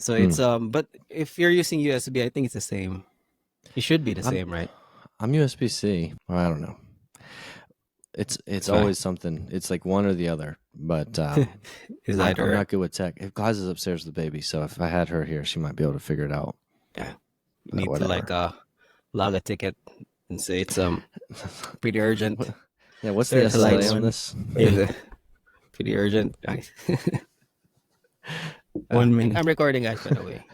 So it's but if you're using USB, I think it's the same. It should be the same, right? I'm USB-C. Well, I don't know. It's Right. always something. It's like one or the other. But It's I'm either not good with tech. If Gaz is upstairs with the baby, so if I had her here, she might be able to figure it out. yeah. You But need to whatever. like log a ticket and say it's pretty urgent. Yeah, what's the There's SLA like on this? Is it pretty urgent? 1 minute. I'm recording, guys, by the way.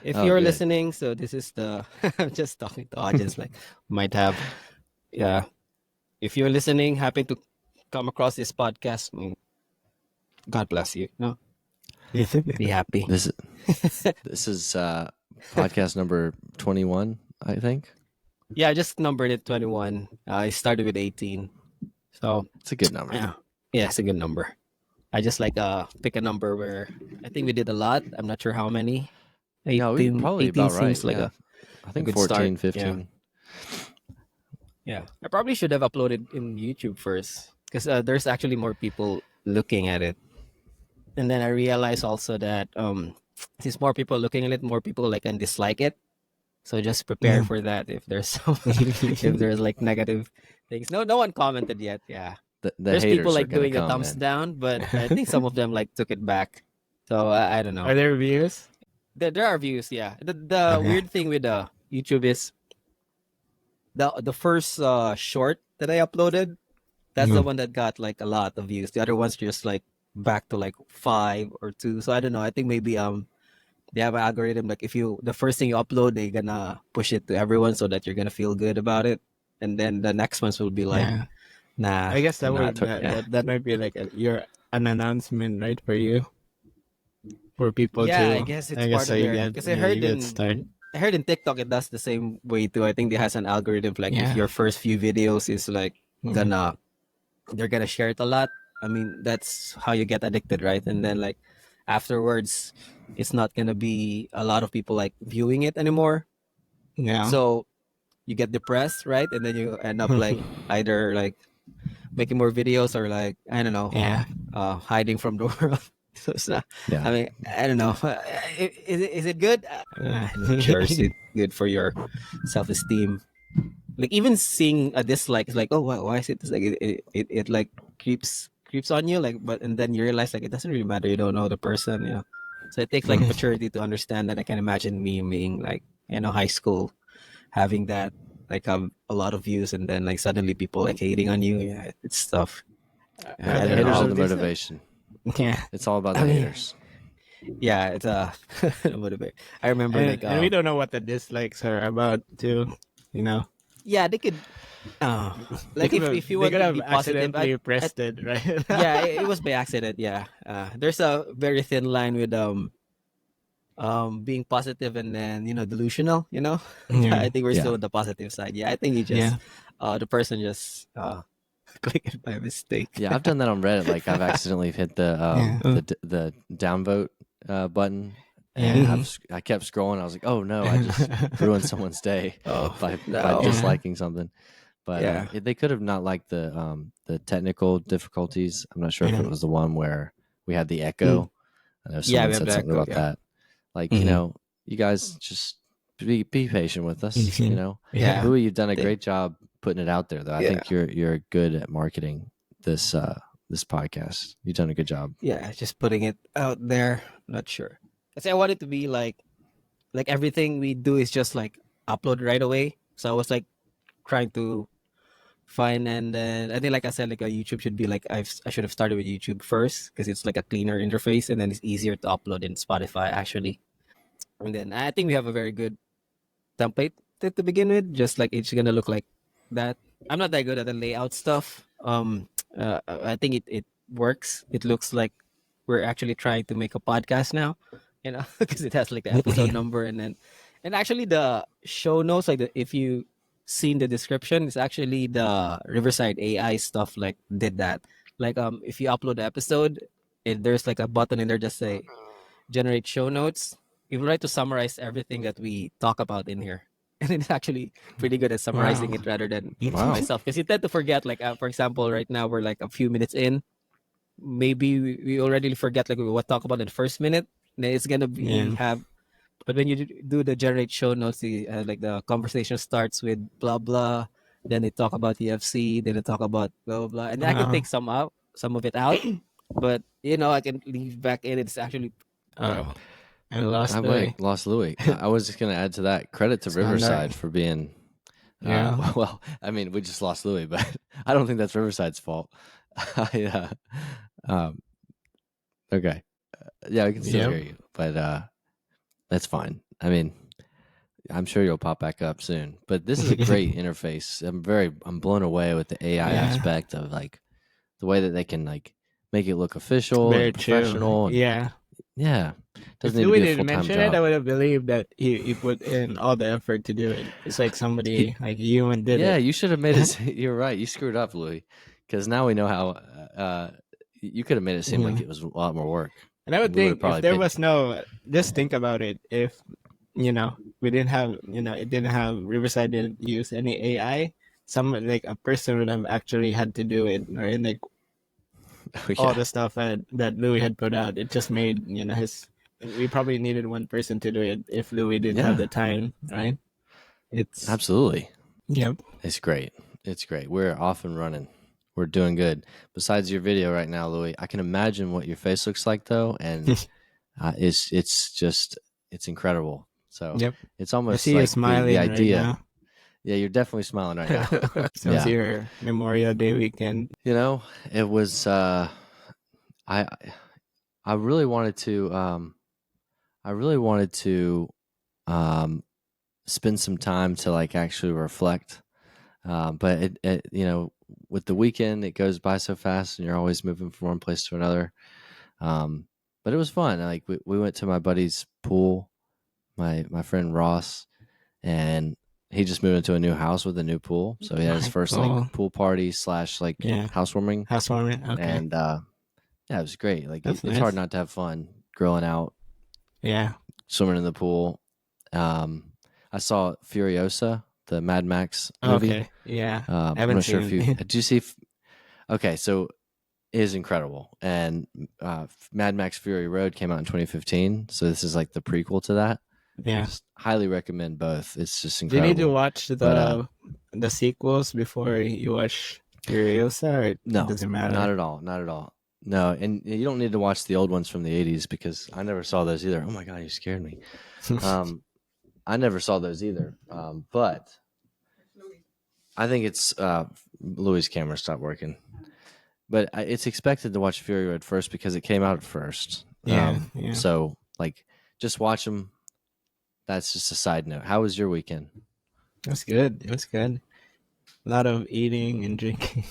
If Oh, you're good. listening, so this is the I'm just talking to audience like might have yeah. If you're listening, happy to come across this podcast. God bless you. No, be happy. This is podcast number 21, I think. Yeah, I just numbered it 21. I started with 18, so It's a good number. yeah, it's a good number. I just like pick a number where I think we did a lot. I'm not sure how many. 18, No, we probably 18 about right. seems like Yeah. I think good 14, start. 15. Yeah, I probably should have uploaded in YouTube first because there's actually more people looking at it. And then I realized also that since more people looking at it, more people like and dislike it. So just prepare for that if there's some, if there's like negative things. No one commented yet. Yeah, The there's haters people are like gonna doing the come, thumbs man. down, but I think some of them like took it back. So I don't know. Are there reviews? There are views. Yeah. The Okay. weird thing with YouTube is the first short that I uploaded. That's the one that got like a lot of views. The other ones just like back to like 5 or 2. So I don't know. I think maybe they have an algorithm like if you the first thing you upload, they're gonna push it to everyone so that you're gonna feel good about it, and then the next ones will be like, Yeah. nah. I guess that not- would yeah. that might be like an announcement, right, for you, for people to. Yeah, I guess it's part so of you their- get, 'cause I heard you get in- started. I heard in TikTok it does the same way too. I think it has an algorithm like Yeah. if your first few videos is like they're gonna share it a lot. I mean that's how you get addicted, right? And then like afterwards, it's not gonna be a lot of people like viewing it anymore. Yeah. So you get depressed, right? And then you end up like either like making more videos or like I don't know, Yeah. hiding from the world. So it's not. Yeah. I mean, I don't know. Is it good? I'm not sure it's good for your self-esteem. Like even seeing a dislike is like, oh, why is it this? Like it like creeps on you. Like, but and then you realize like it doesn't really matter. You don't know the person. You know, so it takes like maturity to understand that. I can imagine me being like high school, having that like a lot of views, and then like suddenly people like hating on you. Yeah, it's tough. I The don't haters know. are the motivation. Yeah. It's all about the haters. Yeah, it's motivate. I remember And, like and we don't know what the dislikes are about too. You know. yeah, they could like if you they want could to have be positive, accidentally pressed it, right? yeah, it was by accident. Yeah, there's a very thin line with being positive and then delusional. Yeah. I think we're Yeah. still on the positive side. Yeah, I think you just the person just clicked it by mistake. Yeah, I've done that on Reddit. Like I've accidentally hit the downvote button, and Yeah. I kept scrolling. I was like, oh no, I just ruined someone's day by no. disliking something. But Yeah. they could have not liked the technical difficulties. I'm not sure if it was the one where we had the echo. I know Yeah, someone we have said the something echo, about yeah. that. Like Mhm. you guys just be patient with us. Yeah. Louis, you've done a great job putting it out there, though. I Yeah. think you're good at marketing this podcast. You've done a good job. Yeah, just putting it out there. Not sure. Cause I want it to be like everything we do is just like upload right away. So I was like trying to find, and then I think like I said, like a YouTube should be like I should have started with YouTube first because it's like a cleaner interface, and then it's easier to upload in Spotify actually. And then I think we have a very good template to begin with. Just like it's gonna look like that. I'm not that good at the layout stuff. I think it works. It looks like we're actually trying to make a podcast now, because it has like the episode number, and actually the show notes, like if you seen the description, it's actually the Riverside AI stuff like did that. Like if you upload the episode, there's like a button in there just say generate show notes. You try to summarize everything that we talk about in here. And it's actually pretty good at summarizing it rather than Wow. myself. Because you tend to forget, like, for example, right now we're like a few minutes in. Maybe we already forget like what talk about in the first minute. then it's gonna be Yeah. have. But when you do the generate show notes, like the conversation starts with blah blah, then they talk about UFC, then they talk about blah blah blah, and I can Wow. take some of it out, but I can leave back in. It's actually like Oh, I lost I the way. lost Louis. I was just going to add to that. Credit to Standard. Riverside for being. Yeah. Well, I mean, we just lost Louis, but I don't think that's Riverside's fault. Um, okay, yeah, we can still Yep. hear you, but that's fine. I mean, I'm sure you'll pop back up soon. But this is a great interface. I'm blown away with the AI Yeah. aspect of like the way that they can like make it look official Very and true. professional, and Yeah. yeah, If doesn't need to Louis be a didn't full time mention it, I job. would have believed that he put in all the effort to do it. It's like He, somebody like you and did yeah, it. you should have made it. You're right. You screwed up, Louis, because now we know how. You could have made it seem like Yeah. it was a lot more work. And I would We would have think if probably there paid. was no, just think about it. If we didn't have, it didn't have Riverside didn't use any AI. Some like a person would have actually had to do it, or like Oh, all yeah, the stuff that Louis had put out. It just made his. We probably needed one person to do it if Louis didn't have yeah, the time, right? It's absolutely. Yep. It's great. It's great. We're off and running. We're doing good. Besides your video right now, Louis, I can imagine what your face looks like though, and it's just it's incredible. So Yep. it's I almost see you like the smiling right idea. now. Yeah, you're definitely smiling right now. So it's Yeah, your Memorial Day weekend. it was. I I really wanted to. I really wanted to um, spend some time to like actually reflect. But with the weekend, it goes by so fast, and you're always moving from one place to another. Um, but it was fun. Like we went to my buddy's pool, my friend Ross, and he just moved into a new house with a new pool. So he had his first like Cool. pool party slash like Yeah. housewarming, Housewarming. Okay. and yeah, it was great. Like That's it's hard nice. not to have fun grilling out, Yeah. swimming in the pool. Um, I saw Furiosa, the Mad Max movie. Okay. Yeah. I I'm haven't not sure if seen you it. did you see. Okay, so it is incredible, and Mad Max Fury Road came out in 2015. So this is like the prequel to that. Yeah. Just highly recommend both. It's just Do you need to incredible. watch But the sequels before you watch Furiosa, or it no, doesn't not matter? at all, not at all. No, and you don't need to watch the old ones from the 80s because I never saw those either. Oh my god, you scared me. I never saw those either. But I think it's Louis' camera stopped working. But it's expected to watch Fury Road first because it came out first. Yeah. Yeah. So like, just watch them. That's just a side note. How was your weekend? That's good. It was good. A lot of eating and drinking.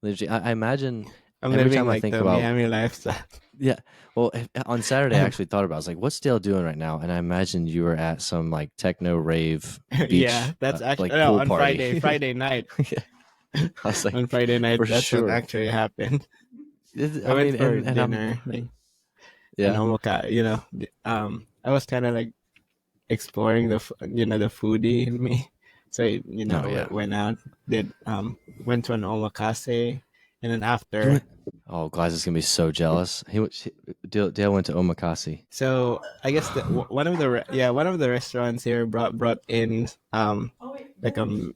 Literally, I imagine I'm every living time I like think the about Miami lifestyle. yeah. Well, on Saturday I actually thought about. It. I was like, "What's Dale doing right now?" And I imagined you were at some like techno rave Yeah, beach that's actually like pool on party. Friday night. Yeah. I was like, On Friday night, for that's what sure. actually happened. I I went mean, for and I'm dinner, like and yeah. homoka. I was kind of like exploring the foodie in me. So Oh yeah. went out, did went to an omakase, and then You after. went. Oh, Glass is gonna be so jealous. Dale went to Omakase. So I guess one of the restaurants here brought in like a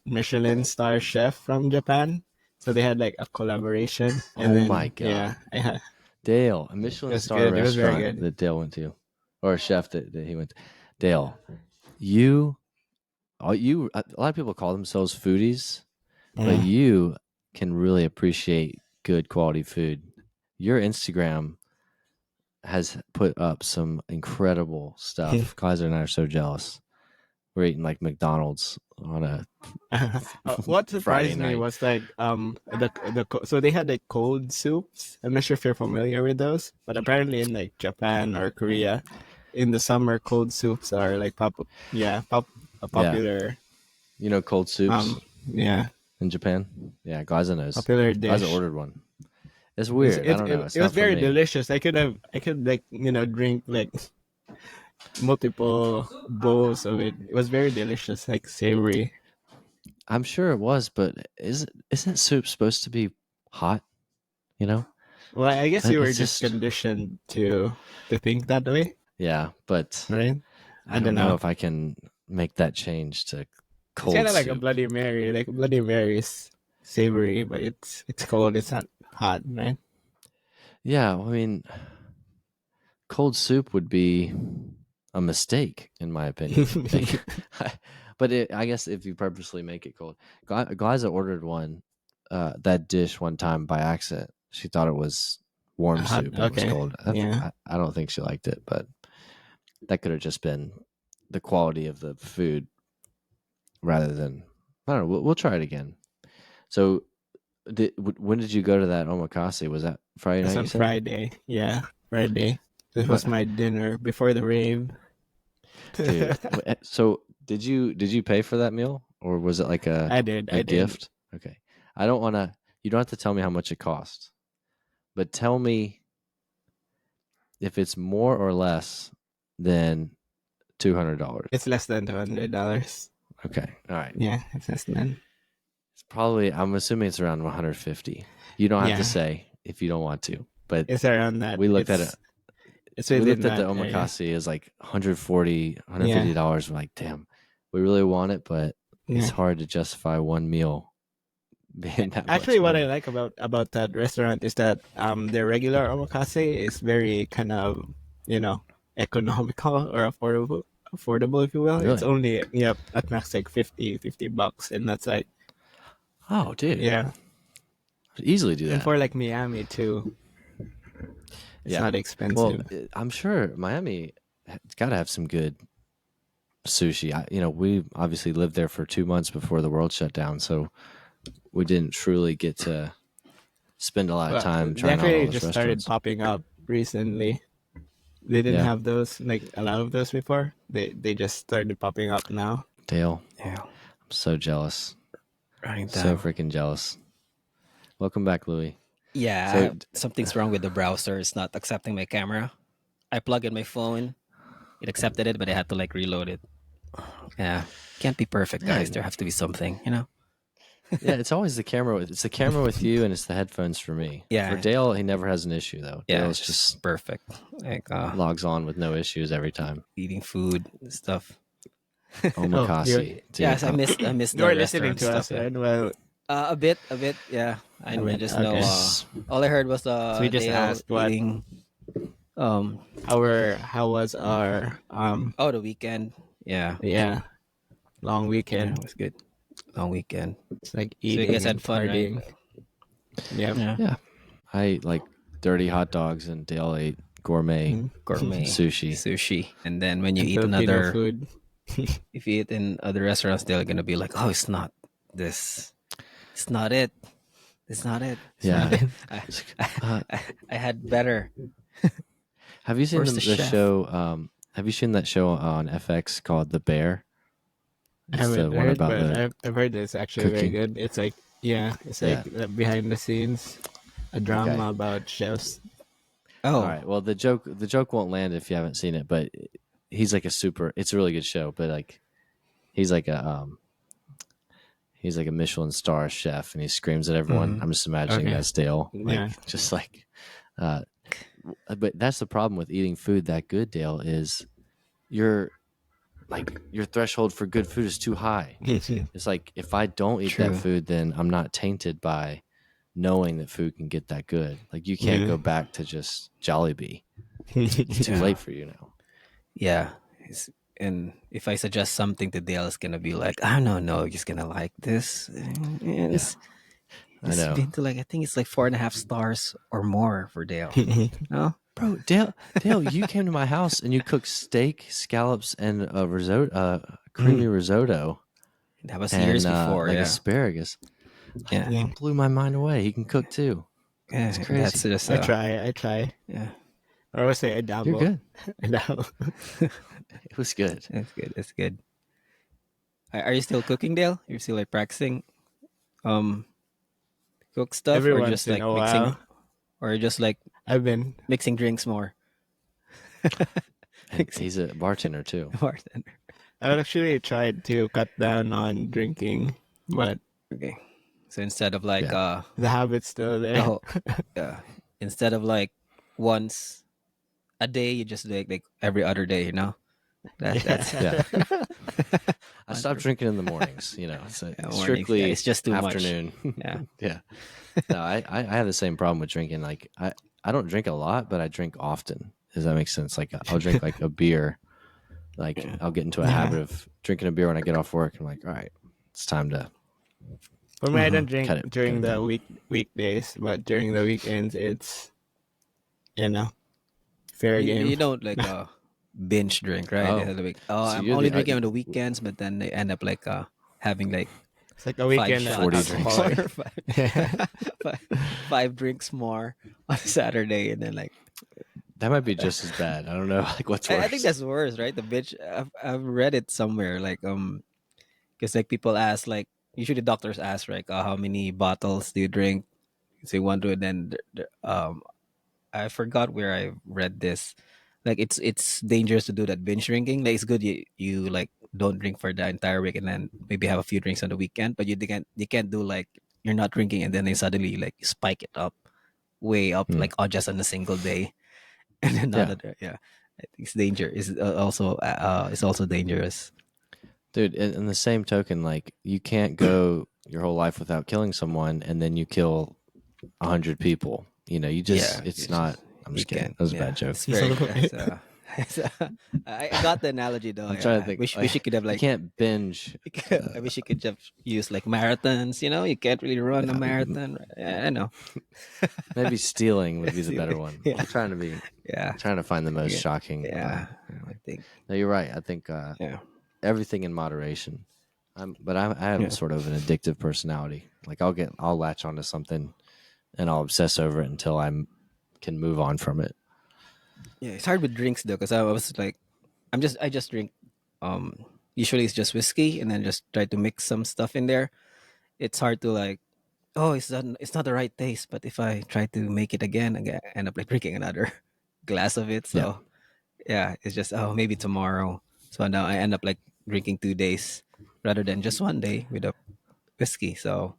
Michelin star chef from Japan. So they had like a collaboration, and Oh my then god, yeah, Dale, a it Michelin was star good. It was very restaurant good. that Dale went to, or a chef that he went to. Dale, you, a lot of people call themselves foodies, but Yeah. you can really appreciate good quality food. Your Instagram has put up some incredible stuff. Kaiser and I are so jealous. We're eating like McDonald's on a What Friday surprised me night. was like so they had like cold soups. I'm not sure if you're familiar with those, but apparently in like Japan or Korea, in the summer cold soups are like a Yeah, popular cold soups yeah, in Japan. Yeah, Gaza knows. popular Gaza dish. ordered one. It's weird. I don't know. It's It was not for very me. delicious. I could like drink like multiple bowls of it. It was very delicious, like savory. I'm sure it was, but isn't soup supposed to be hot? You know? Well, I guess you were It's just just conditioned to think that way, yeah, but right? I don't know if I can make that change to It's kind cold of like a soup. Bloody Mary. Like a Bloody Mary is savory, but it's cold. It's not hot, right? Yeah, I mean, cold soup would be a mistake, in my opinion. Like, but I guess if you purposely make it cold, Gliza ordered that dish one time by accident. She thought it was warm Hot. soup and it was Okay. cold. Yeah. I don't think she liked it, but that could have just been the quality of the food rather than I don't know. We'll try it again. So, when did you go to that omakase? Was that Friday That's night? on You said. Friday. Yeah, Friday. This was What, my dinner before the rave. dude? So did you pay for that meal or was it like a I did. I did. gift? Okay. I don't want to. You don't have to tell me how much it cost, but tell me if it's more or less than $200. It's less than $200. Okay. All right. Yeah, it's less than. It's probably. I'm assuming it's around 150. You don't have Yeah, to say if you don't want to, but it's around that. we looked at it. It's We within looked at the that area. omakase as like 140 Yeah, $150. We're like, damn, we really want it, but it's yeah. hard to justify one meal being that Actually, much what I money. like about that restaurant is that their regular omakase is very kind of economical or affordable if you will. It's Really? only at max like 50 bucks, and that's like Oh, dude, yeah. I'd easily do And that. for like Miami too, it's Yeah. not Well, expensive. I'm sure Miami has got to have some good sushi. We obviously lived there for 2 months before the world shut down, so we didn't truly get to spend a lot of Well, time they trying out all actually those just started restaurants. popping up recently. They didn't Yeah, have those like a lot of those before. They just started popping up now. Dale, Yeah, I'm so jealous. right So down. freaking jealous. Welcome back, Louis. Yeah, So, something's wrong with the browser. It's not accepting my camera. I plug in my phone. It accepted it, but I had to like reload it. Yeah, can't be perfect, guys. man, There has to be something. yeah, it's always the camera. It's the camera with you, and it's the headphones for me. For Yeah, Dale, he never has an issue though. yeah, Dale's it's just just perfect. Like logs on with no issues every time. eating food and stuff. Oh, Omakase, dude. Yes, I miss you are the listening restaurant to us, stuff. Yeah, right? Well, a bit. Yeah, I just know. okay. All I heard was So we just Dale asked what eating. Um. how was our Oh, the weekend. Yeah. yeah long Yeah, weekend. it was good. Long weekend. It's like So you guys eating had and fun, right? partying. Yep. Yeah. Yeah, I ate like dirty hot dogs, and Dale ate gourmet Mm. Gourmet sushi. sushi. And then when you And eat Filipino another, food. if you eat in other restaurants, they're gonna be like, "Oh, it's not this. It's not it. It's not it. It's not Yeah. it." Uh, I had better. have you seen Where's the the chef? show? Have you seen that show on FX called The Bear? I It's the haven't one heard, about but the I've heard it's actually very cooking. good. It's like it's Yeah. like behind the scenes, a drama Okay. about chefs. All Oh, right. Well, the joke won't land if you haven't seen it, but he's like it's a really good show, but like he's like a Michelin star chef and he screams at everyone. Mhm. I'm just imagining Okay. that's Dale. Like Yeah. just like uh but that's the problem with eating food that good, Dale, is your your threshold for good food is too high. It's like if I don't eat that true. food, then I'm not tainted by knowing that food can get that good. Like you can't Yeah. go back to just Jollibee. It's too Yeah. late for you now. Yeah. And if I suggest something to Dale, it's gonna be like, I don't know, you're just gonna like this. And it's I know. been to like, I think it's like 4.5 stars or more for Dale. No, Bro, Dale, you came to my house and you cooked steak, scallops, and a risotto, creamy risotto, that was and years before. like Yeah, asparagus. yeah, Yeah. It blew my mind away. He can cook too. yeah. It's That's crazy. just I try. yeah. Or I would say I You're dabble. good. I dabble. It was good. That's good. That's good. Are you still cooking, Dale? You're still like practicing, um, cook stuff, Every or once just in like a mixing, while, or just like I've been. mixing drinks more? And he's a bartender too. Bartender. I actually tried to cut down on drinking, but Okay. So instead of like Yeah. the habit's still there. oh yeah, instead of like once a day, you just do it like every other day. You know, that's Yeah. I one stopped for drinking in the mornings. It's yeah, mornings. strictly Yeah, it's just too much. afternoon. Yeah. Yeah. No, I have the same problem with drinking. Like I don't drink a lot, but I drink often. Does that make sense? Like I'll drink like a beer. Like Yeah. I'll get into a Yeah. habit of drinking a beer when I get off work. I'm like, all right, it's time to For me, I Mhm. don't drink cut it during the down. weekdays, but during the weekends, it's you know fair You game. don't like binge drink, right? Oh, Like, oh, so I'm you're only the drinking on the weekends, but then they end up like having like It's like a five weekend 40 shots drinks. more, alcoholic. Yeah. five, five drinks more on Saturday, and then like that might be just as bad. I don't know, like what's I think worse. that's worse, right? The bitch. I've read it somewhere, like because like people ask, like usually doctors ask, like, how many bottles do you drink? You say one, two, and then I forgot where I read this. Like it's dangerous to do that binge drinking. Like it's good you like don't drink for the entire week and then maybe have a few drinks on the weekend, but you can't do like you're not drinking and then they suddenly like spike it up way up Hmm. like just on a single day and then Yeah, another yeah. I think it's danger is also it's also dangerous. dude. In the same token, like you can't go your whole life without killing someone, and then you kill 100 people. You just Yeah, it's it's not. just I'm you just kidding. can't. That was a Yeah, bad joke. it's very. It's, I got the analogy though. I'm trying to Yeah, I think. wish you could have You like. can't binge. I wish you could just use like marathons. You can't really run a Yeah, marathon. Right? Yeah, I know. maybe stealing would be the better Silly. one. Yeah, I'm yeah, trying to find the most yeah, shocking. yeah. I think. No, you're right. I think Yeah, everything in moderation. But I have yeah, sort of an addictive personality. Like I'll latch onto something and I'll obsess over it until I can move on from it. yeah. It's hard with drinks though, because I was like, I just drink. Usually it's just whiskey, and then just try to mix some stuff in there. It's hard to like oh, it's not the right taste. But if I try to make it again, I end up like drinking another glass of it. Yeah, So yeah, it's just maybe tomorrow. So now I end up like drinking 2 days rather than just one day with a whiskey. So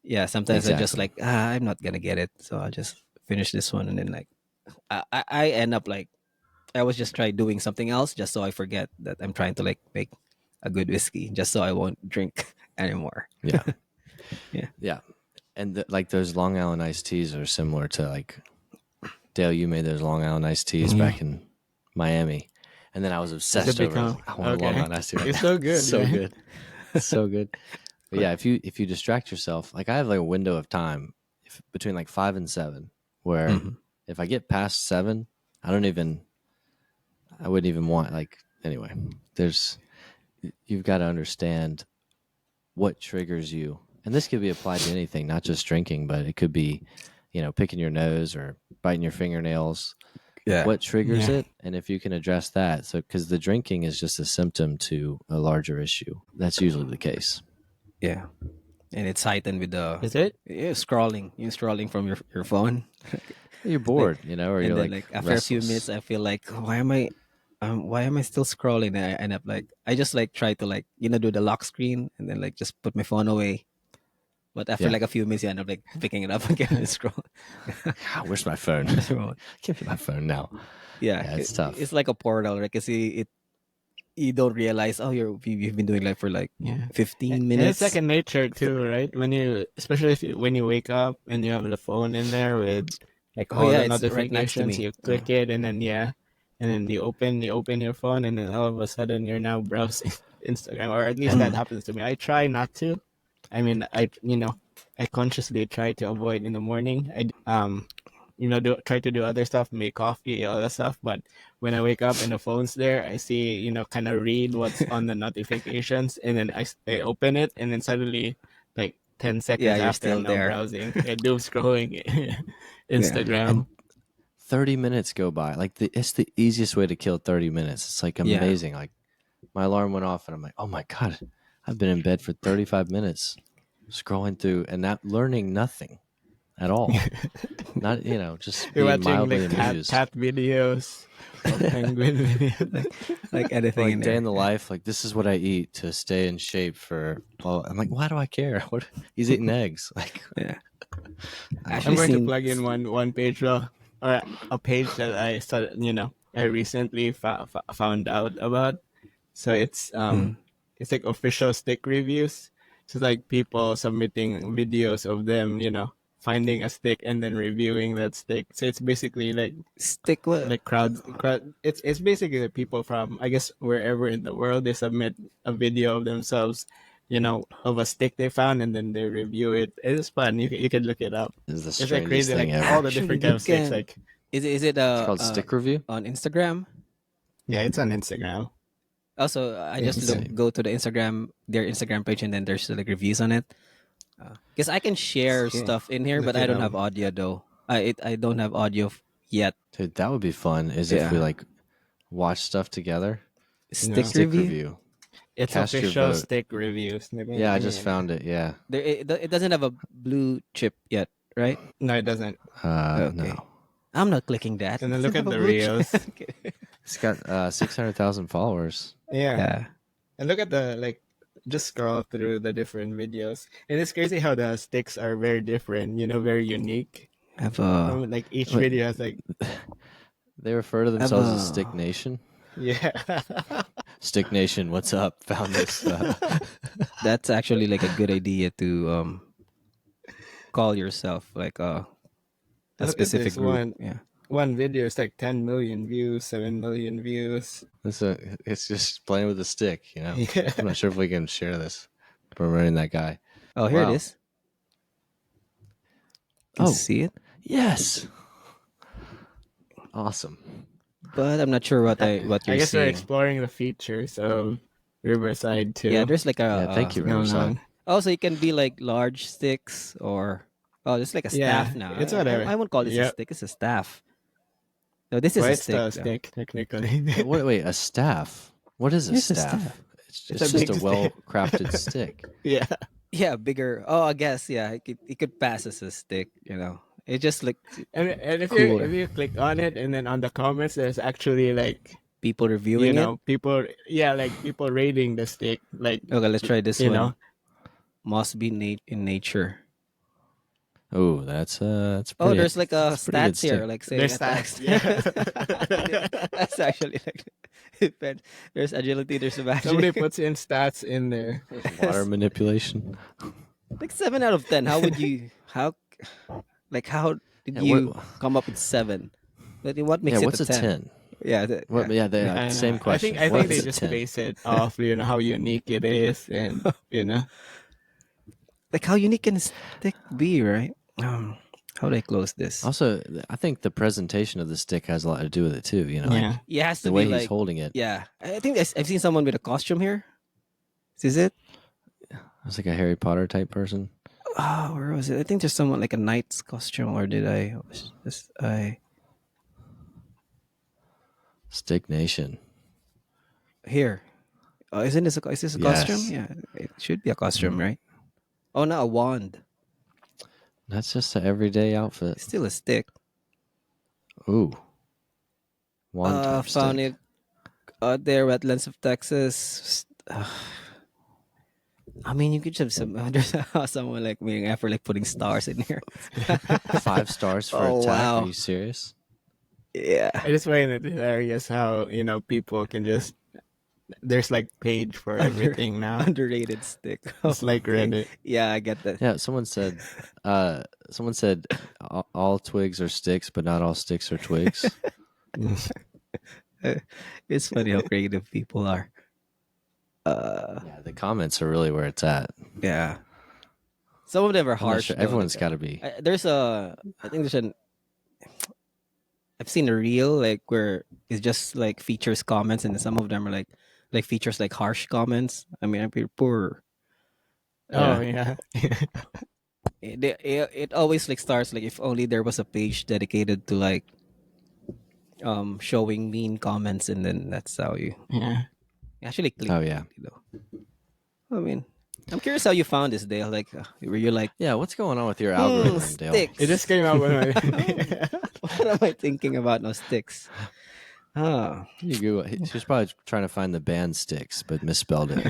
yeah, sometimes I just exactly. like I'm not gonna get it. So I'll just finish this one and then like I end up like I always just try doing something else just so I forget that I'm trying to like make a good whiskey just so I won't drink anymore. Yeah, Yeah. yeah. And like those Long Island iced teas are similar to like Dale. You made those Long Island iced teas Mhm. back in Miami, and then I was Does it obsessed over. It. I was become like, I want a Long okay? Island iced tea right It's now. so good, So right? good, so good. But yeah, if you distract yourself, like I have like a window of time between like 5 and 7, where Mhm. if I get past 7, I don't even I wouldn't even want like anyway. There's you've got to understand what triggers you, and this could be applied to anything, not just drinking, but it could be, picking your nose or biting your fingernails. Yeah. What triggers Yeah. it, and if you can address that, so because the drinking is just a symptom to a larger issue, that's usually the case. Yeah. And it's heightened with the Is it? scrolling. You scrolling from your phone. You're Like bored, or and you're then like like after a few minutes restless. I feel like why am I still scrolling? And I end up like I just like try to like do the lock screen and then like just put my phone away. But after Yeah. like a few minutes you end up like picking it up again and scroll. Where's my phone? Scroll. Give me my phone now. Yeah, Yeah, it's it's tough. like a portal, right? Because you don't realize you've been doing like for like Yeah. 15 And it's minutes. second nature too, right? Especially when you wake up and you have the phone in there with like Oh all yeah, the it's right next to notifications, me. you click it, and then and then you open your phone, and then all of a sudden you're now browsing Instagram, or at least that Mm. happens to me. I try not to. I mean, I consciously try to avoid in the morning. Try to do other stuff, make coffee, all that stuff. But when I wake up and the phone's there, I see, kind of read what's on the notifications, and then I open it, and then suddenly, like 10 Yeah, seconds you're after, I'm still now there. browsing, doom scrolling Yeah. And Instagram. 30 minutes go by. Like it's the easiest way to kill 30 minutes. It's like Yeah. amazing. Like my alarm went off and I'm like, oh my God, I've been in bed for 35 minutes scrolling through and not learning nothing at all. Not, just You're being watching mildly like cat amused. cat videos or penguin videos. Like Or anything in like day there. in the life, like this is what I eat to stay in shape for, well, I'm like, why do I care? What he's eating eggs. Like, Yeah. I'm actually going to seen plug in one page, or a page that I started, I recently found out about. So mm, it's like official stick reviews. So it's like people submitting videos of them, finding a stick and then reviewing that stick. So it's basically stick what? like crowd. It's basically the people from, I guess, wherever in the world, they submit a video of themselves, of a stick they found, and then they review it. It's fun. You can look it up. This is the It's like strangest crazy, thing like ever. all the Actually, different kind you of sticks. can. Like, Is it It's called Stick Review. on Instagram? yeah, it's on Instagram. Also, I Yeah, just Let's look see. go to their Instagram page, and then there's like reviews on it. Because I can share yeah, stuff in here, but look I it don't up. have audio though. I don't have audio yet. Dude, that would be fun. Is if we Yeah, like watch stuff together. stick No, Stick review. review. it's Cast your official vote. stick reviews. Yeah, I just found it. Yeah. There, it doesn't have a blue chip yet, right? No, it doesn't. No. Okay, I'm not clicking that. And It then doesn't look have at a the blue chip. reels. Okay. It's got 600,000 followers. Yeah, Yeah, and look at just scroll through the different videos, and it's crazy how the sticks are very different. Very unique. have a Like each Wait, video has like, they refer to have themselves as Stick a. Nation. yeah. Stick Nation, what's up? Found this. That's actually like a good idea to call yourself like a Look at specific this group. one. Yeah. One video is like 10 million views, 7 million views. It's just playing with a stick, you know. Yeah. I'm not sure if we can share this. Promoting that guy. Oh, here it Wow. is. You can Oh, see it, yes. Awesome. but I'm not sure what what I you're guess we're seeing. exploring the features of Riverside too. Yeah, there's like Yeah, thank you, What's going Riverside. on? Also, it can be like large sticks or it's like a Yeah, staff now. it's I, whatever. I won't call this a Yep. stick. It's a staff. No, this is Well, a it's stick. the Though. stick technically. Wait, a staff? What is a Here's a staff? staff. It's It's just a a big stick. well-crafted stick. Yeah. Yeah, bigger. Oh, I guess yeah. It could pass as a stick. It just like And if cooler. you click on it, and then on the comments, there's actually like, People reviewing it. people, yeah, like people rating the stick, like, Okay, let's try this you one. know. Must be in nature. Oh, that's Oh, pretty. there's like a that's pretty good stats here, stick. like say There's attack. stats, yeah. That's actually like depend- there's agility, there's magic. Somebody puts in stats in there. Water manipulation. like 7 out of 10. How would you how did Yeah, you what- come up with 7? What Yeah, makes what's it a 10? 10? Yeah, What? Yeah, I same know. question. I What think they is a just 10? base it off, how unique it is, and like how unique can a stick be, right? How do I close this? Also, I think the presentation of the stick has a lot to do with it too. You know, like yeah. Yeah, it has to the be way like he's holding it. yeah. I think I've seen someone with a costume here. Is it? It's like a Harry Potter type person. Oh, where was it? I think there's someone like a knight's costume, or did I Stick Nation. here? Oh, is this a costume? Yes. Yeah, it should be a costume, right? Oh, no, a wand. That's just an everyday outfit. It's still a stick. Ooh. Wand type Found stick. it out there, wetlands of Texas. I mean, you could have someone like making effort, like putting stars in here. 5 stars for Oh, attack. wow. Are you serious? Yeah. I just find it hilarious how people can just, there's like page for everything now. Underrated stick. It's like Reddit. Yeah, I get that. Yeah, someone said all twigs are sticks, but not all sticks are twigs. It's funny how creative people are. Yeah, the comments are really where it's at. Yeah. Some of them are I'm not harsh. sure. though, Everyone's like, got to be. I think there's I've seen a reel like where it just like features comments, and some of them are like features like harsh comments. I mean, I'm pretty poor. Oh yeah. It always like starts like if only there was a page dedicated to like showing mean comments, and then that's how you Yeah. actually click. Oh yeah. I mean, I'm curious how you found this, Dale. Like, were you like, Yeah, what's going on with your algorithm, Dale? sticks? It just came out when I. What am I thinking about? No sticks. Oh, You Google. She was probably trying to find the band Sticks, but misspelled it.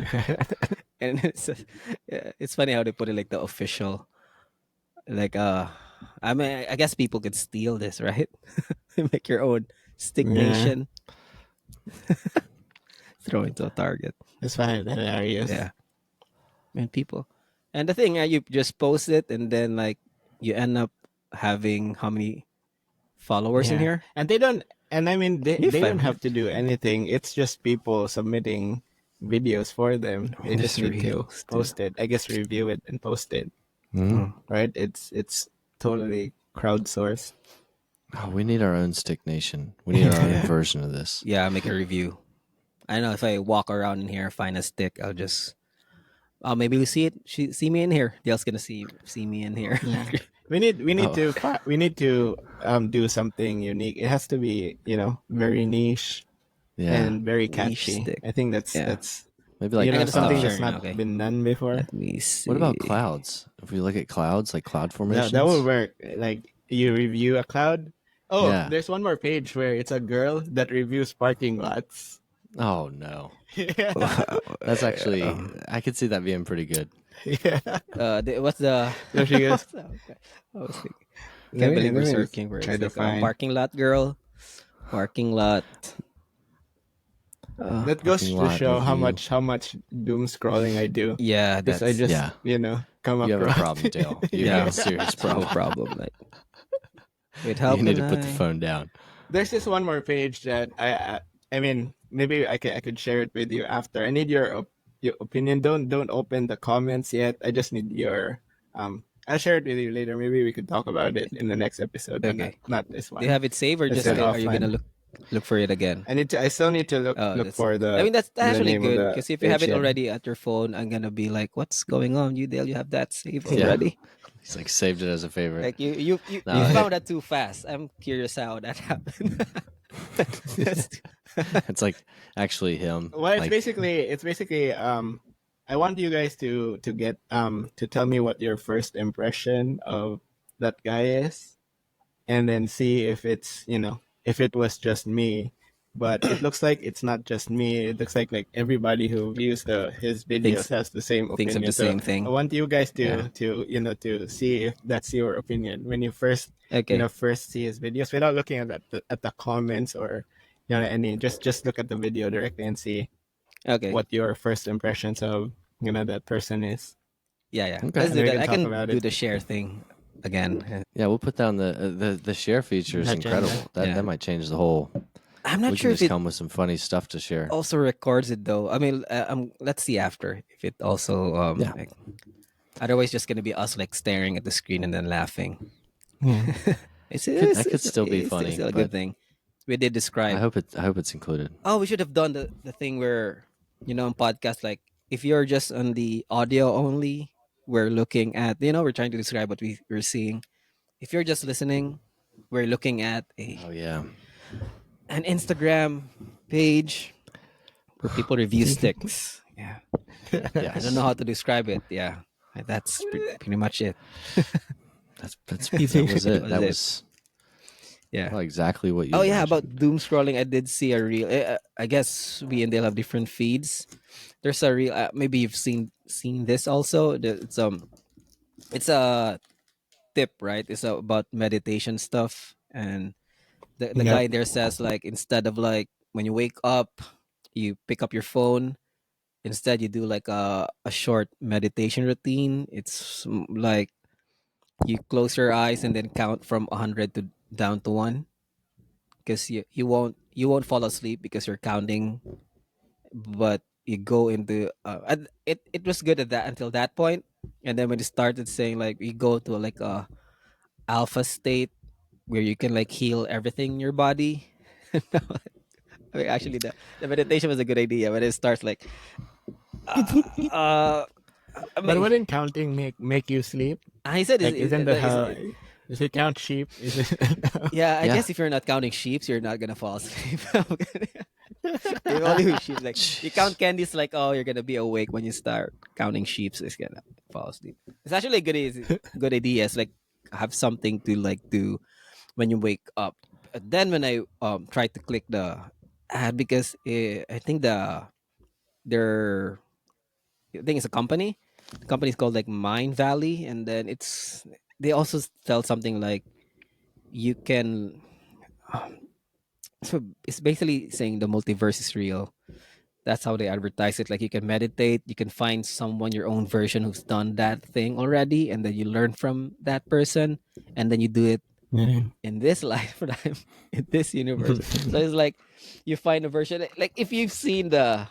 and it's funny how they put it like the official, like I mean, I guess people could steal this, right? Make your own stick Yeah, nation, throw into a target. that's fine. Hilarious. Yeah, and people. And the thing, you just post it, and then like you end up having how many followers in Yeah, here? and they don't. And I mean, Maybe they don't 500. have to do anything. It's just people submitting videos for them. They just Just need to reels too. post it. I guess review it and post it. Mhm. Oh, Right? It's totally crowdsourced. Oh, we need our own Stick Nation. We need our own Yeah. version of this. yeah, make a review. I know if I walk around in here, find a stick, I'll just. Oh, maybe we see it. See me in here. Dale's gonna see me in here. Yeah. We need Oh. to do something unique. It has to be, very niche Yeah. and very Niche catchy. stick. I think that's Yeah. that's Maybe like I gotta stop something uh, that's sharing not now, okay. been done before. Let me see. what about clouds? If we look at clouds, like cloud formations. That would work. Like you review a cloud. Oh, Yeah. there's one more page where it's a girl that reviews parking lots. Oh no. Yeah. That's actually I could see that being pretty good. Yeah. What's the? There she goes. I was thinking. Let Can't me- believe we're let me searching for it. try It's to like find. parking lot girl, parking lot. That goes Parking to lot show how review. much doom scrolling I do. Yeah, Because that's I just Yeah. come You have a across. problem, Dale. You Yeah. have a serious no problem. problem. Like, wait, how You need to can put the I- phone down. There's this one more page that I mean maybe I could share it with you after. I need your opinion. Don't open the comments yet. I just need your I'll share it with you later. Maybe we could talk about it in the next episode, but Okay. not this Do you one. have it saved or Let's just do it are you gonna offline. look for it again? I still need to look Oh, look that's. for I mean, that's the actually name of good the because if you have page it yet. already at your phone, I'm gonna be like, "What's going on, you Dale? You have that saved Yeah. already?" He's like saved it as a favorite. Like you No, found that too fast. I'm curious how that happened. That's- it's like actually him. Well, Like, it's basically I want you guys to get to tell me what your first impression of that guy is, and then see if it's if it was just me. But it looks like it's not just me. It looks like everybody who views his videos Thinks has the same thinks of opinion. the So same thing. I want you guys Yeah. to see if that's your opinion when you first Okay. first see his videos without looking at the comments or any just look at the video directly and see Okay. what your first impressions of that person is. Yeah. Okay. Let's And do we that. can I talk can about do it. the share thing again. yeah, we'll put down the share feature is That change- incredible. That Yeah. that might change the whole. I'm We not can sure if just it come with some funny stuff to share. also records it though. I mean, let's see after if it also Yeah. like, otherwise just gonna be us like staring at the screen and then laughing. Yeah. That could still be funny, Still a but good thing. We did I describe. hope it's included. Oh, we should have done the thing where on podcast, like if you're just on the audio only, we're looking at we're trying to describe what we're seeing. If you're just listening, we're looking at Oh yeah. an Instagram page where people review sticks. Yeah. I Yes. don't know how to describe it. Yeah. That's pretty much it. That's that was it. Was That it. was Yeah. probably exactly what you. Oh yeah, imagined. about doom scrolling, I did see a reel. I guess we and they'll have different feeds. There's a reel. Maybe you've seen this also. It's a tip, right? It's about meditation stuff, and the Yep. guy there says like instead of like when you wake up, you pick up your phone. Instead, you do like a short meditation routine. It's like you close your eyes and then count from 100 to down to 1 because you won't fall asleep because you're counting, but you go into it was good at that until that point, and then when it started saying like you go to like a alpha state where you can like heal everything in your body. I mean, actually the meditation was a good idea, but it starts like uh I But mean, wouldn't counting make you sleep? he said Like, isn't that how? is Does it count sheep? Is it? yeah, I Yeah. guess if you're not counting sheep, you're not gonna fall asleep. If only with sheep, like you count candies, like oh, you're gonna be awake when you start counting sheep, so it's gonna fall asleep. It's actually a good idea. It's like have something to like do when you wake up. But then when I tried to click the ad because I think their I think it's a company. The company is called like Mind Valley, and then they also tell something like you can. So it's basically saying the multiverse is real. That's how they advertise it. Like you can meditate, you can find someone your own version who's done that thing already, and then you learn from that person, and then you do it Yeah. in this lifetime, in this universe. So it's like you find a version. Like if you've seen the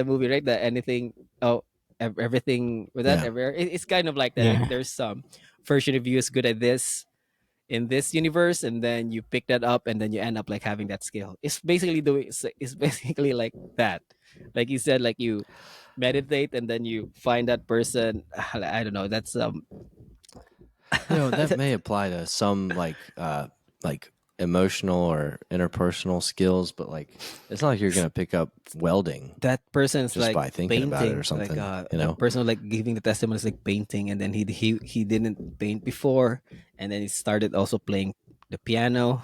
movie, right? That anything, oh, everything with that, Yeah. it's kind of like that. Like Yeah. there's some version of you is good at this in this universe, and then you pick that up, and then you end up like having that skill. It's basically it's basically like that. Like you said, like you meditate, and then you find that person. I don't know. That's That may apply to some like emotional or interpersonal skills, but like it's not like you're gonna pick up welding that person's just like by thinking about it or painting, like something. that person like giving the testimony is like painting, and then he didn't paint before, and then he started also playing the piano.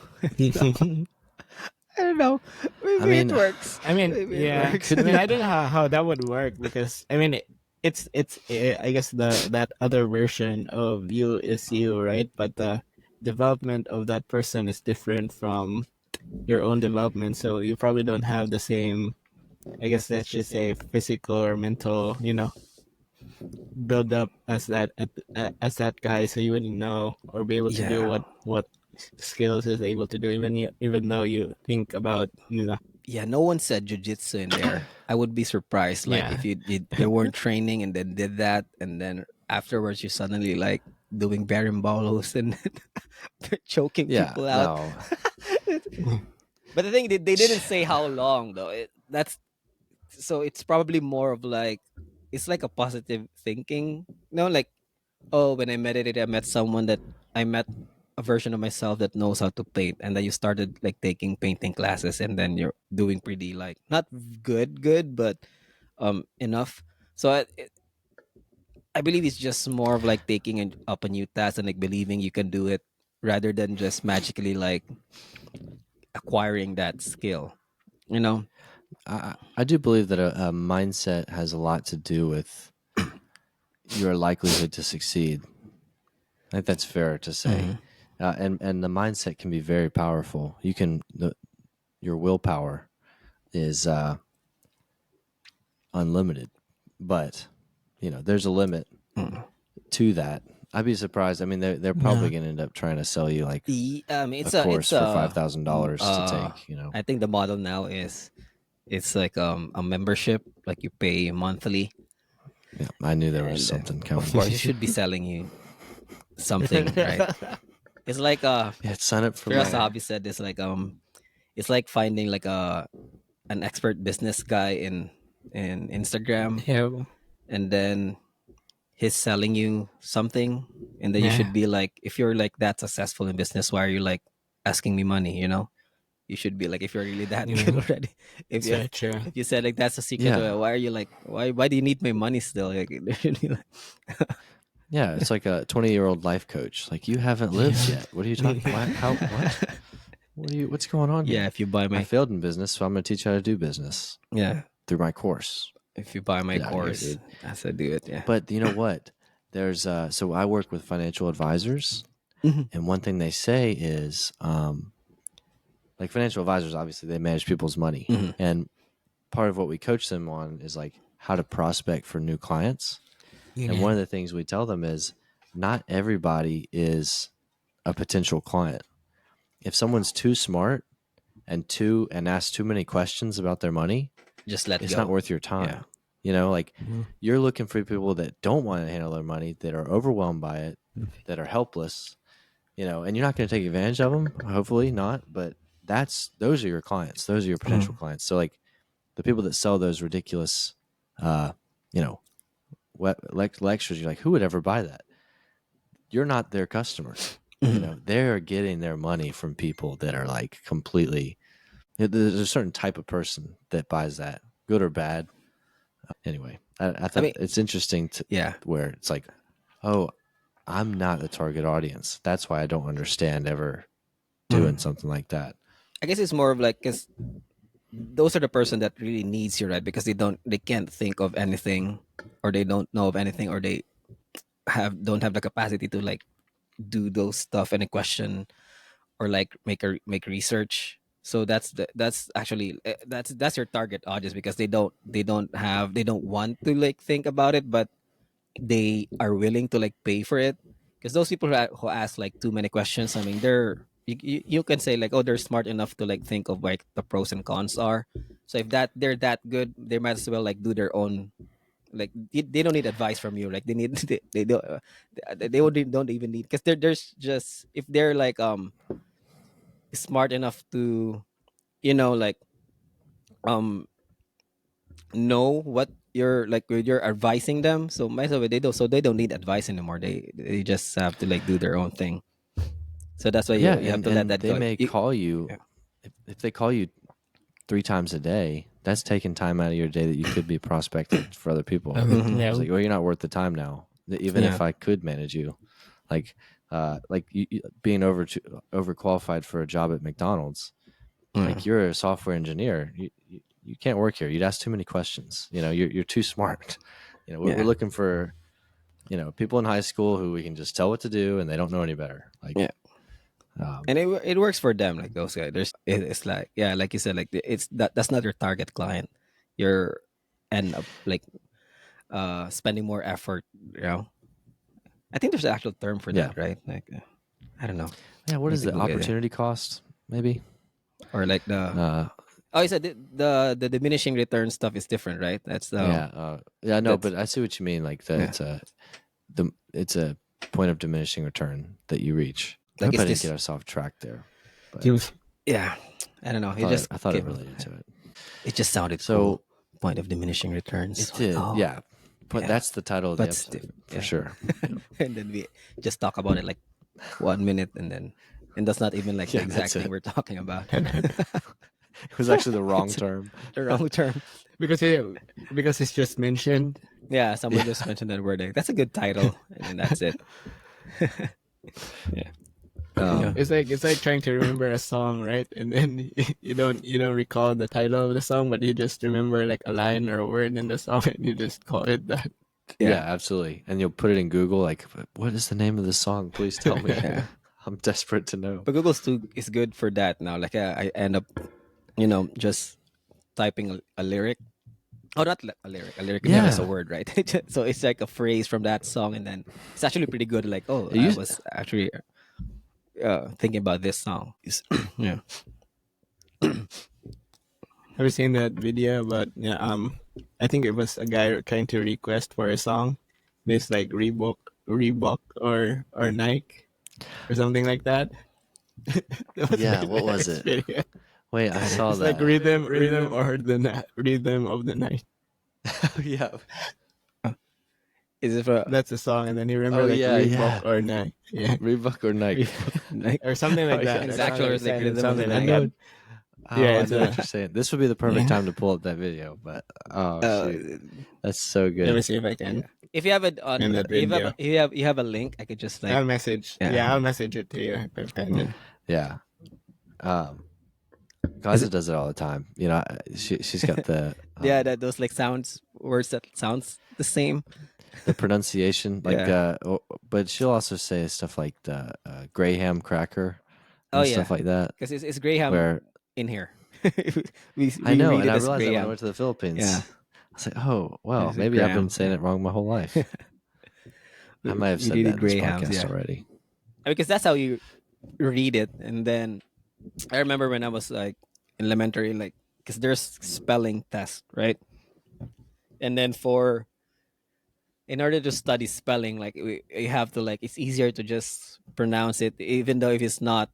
I don't know. I Maybe it mean, works. I mean, Maybe it yeah. works. I mean, I don't know how that would work because I mean, I guess that other version of you is you, right? But the development of that person is different from your own development, so you probably don't have the same. I guess let's just say physical or mental, build up as that guy, so you wouldn't know or be able to do Yeah. what skills is able to do, even though you think about Yeah, no one said jujitsu in there. I would be surprised, like yeah. if you weren't training and then did that, and then afterwards you suddenly like doing berimbolos and choking yeah, people out. no, But the thing they didn't say how long though. That's so it's probably more of like it's like a positive thinking. No, like oh, when I meditated, I met someone that I met a version of myself that knows how to paint, and then you started like taking painting classes, and then you're doing pretty like not good, but enough. So I believe it's just more of like taking up a new task and like believing you can do it rather than just magically like acquiring that skill. You know? I do believe that a mindset has a lot to do with your likelihood to succeed. I think that's fair to say, Mhm. and the mindset can be very powerful. Your willpower is unlimited, but there's a limit Mm. to that. I'd be surprised. I mean, they're probably Yeah. going to end up trying to sell you like a It's course for a $5,000 to take. I think the model now is it's like a membership, like you pay monthly, Yeah, I knew there was and something of coming. course it should be selling you something, right? It's like Yeah, sign up for Firas my. Hobby said it's like finding like an expert business guy in Instagram, Yeah. and then he's selling you something, and then you Yeah. should be like, if you're like that successful in business, why are you like asking me money? You should be like, if you're really that Yeah. good already. If It's you very true. if you said like that's a secret, Yeah, why are you like why do you need my money still? Like, there should be like yeah, it's like a 20-year-old life coach. Like you haven't lived yet. What are you talking? Why? How? What? What's going on yeah, here? if you buy I my failed in business, so I'm going to teach you how to do business yeah, through my course. if you buy my Get out of here, course, dude. as I do it, yeah. But you know what? There's so I work with financial advisors, Mhm. and one thing they say is like financial advisors, obviously they manage people's money, Mhm. and part of what we coach them on is like how to prospect for new clients. And one Yeah. of the things we tell them is not everybody is a potential client. If someone's too smart and asks too many questions about their money, Just let it's not go. worth your Yeah. time. Like you're looking for people that don't want to handle their money, that are overwhelmed by it, that are helpless, and you're not going to take advantage of them. Hopefully not, but those are your clients. Those are your potential clients. So like the people that sell those ridiculous, uh, you know, lectures, you're like, who would ever buy that? You're not their customer. Mhm. They're getting their money from people that are like completely. There's a certain type of person that buys that, good or bad. Anyway, I I thought mean, it's interesting to yeah. where it's like, oh, I'm not the target audience. That's why I don't understand ever doing something like that. I guess it's more of like because those are the person that really needs you, right? Because they can't think of anything, or they don't know of anything, or they don't have the capacity to like do those stuff in a question, or like make research. So that's actually that's your target audience, because they don't want to like think about it, but they are willing to like pay for it. Because those people who ask like too many questions, I mean, you can say like, oh, they're smart enough to like think of like the pros and cons are. So if that they're that good, they might as well like do their own, like they don't need advice from you. Like they need they don't don't even need, because there's just, if they're like smart enough to, like um know what you're like you're advising them, so might as well they don't need advice anymore. They just have to like do their own thing. So that's why Yeah, you have to let and that they go. may call you Yeah. if they call you 3 times a day. That's taking time out of your day that you could be prospecting for other people. Mhm. Yeah. It's like, well, you're not worth the time now. Even Yeah. if I could manage you, like being overqualified for a job at McDonald's. Like, you're a software engineer. You can't work here. You'd ask too many questions. You're too smart. We're Yeah. looking for people in high school who we can just tell what to do and they don't know any better. Like, Yeah. And it works for them, like those guys. It's like, yeah, like you said, like it's that's not your target client. You're end up like spending more effort, I think there's an actual term for yeah, that, right? Like I don't know. yeah. What I need is to the Google it. opportunity cost? Maybe. Or like the, Uh, oh, you said the diminishing return stuff is different, right? That's yeah. No, that's but I see what you mean. Like, yeah. it's a point of diminishing return that you reach. I Like hope I is didn't this, get us off track there, but yeah. I don't know. I thought it related to it. It just sounded cool. So Point of diminishing returns. it Like, did, oh, yeah. But yeah. that's the title of the But episode for yeah. sure. And then we just talk about it like 1 minute, and that's not even like the Yeah, exact that's thing it. we're talking about. It was actually the wrong term. The wrong term. because it's just mentioned. Yeah, someone Yeah. just mentioned that word. Like, that's a good title, and then that's it. Yeah. It's like trying to remember a song, right? And then you don't recall the title of the song, but you just remember like a line or a word in the song, and you just call it that. Yeah, absolutely. And you'll put it in Google, like, what is the name of the song? Please tell me. Yeah. I'm desperate to know. But Google is good for that now. Like I end up, just typing a lyric. Oh, not a lyric. A lyric is Yeah. just a word, right? So it's like a phrase from that song, and then it's actually pretty good. Like, oh, It I used- was actually thinking about this song. Yeah. Have you seen that video about I think it was a guy trying to request for a song. This like Reebok or Nike or something like that. That was Yeah, my what was last it? video. Wait, I saw It's that. like rhythm or rhythm of the night. Yeah. Is it for That's the song, and then you remember Oh, like yeah, Reebok yeah. or Nike, yeah, Reebok or Nike. like, or something like Oh, yeah. that. It's Or actually something like rhythm of the something night. like that. Oh, Yeah, I it's know what a- you're saying. This would be the perfect Yeah. time to pull up that video, but shoot. That's so Let me good. see if I can. if you have it In on, that if video. you have a link, I could just like, I'll message. Yeah. Yeah, I'll message it to you if I find it. Yeah. Gaza does it all the time. She's got the yeah, that those like words that sounds the same. the pronunciation, like Yeah. but she'll also say stuff like the Graham cracker and Oh, yeah. stuff like that. Because it's Graham Where in here. we I know, read and it I as realized that when I Graham. went to the Philippines. Yeah. I was like, oh well, It's maybe I've been Graham, saying yeah. it wrong my whole life. I might have You said read that it in this Grahams, podcast yeah. already. Because that's how you read it. And then I remember when I was like in elementary, like, because there's spelling test, right? And then in order to study spelling, like you have to like, it's easier to just pronounce it, even though if it's not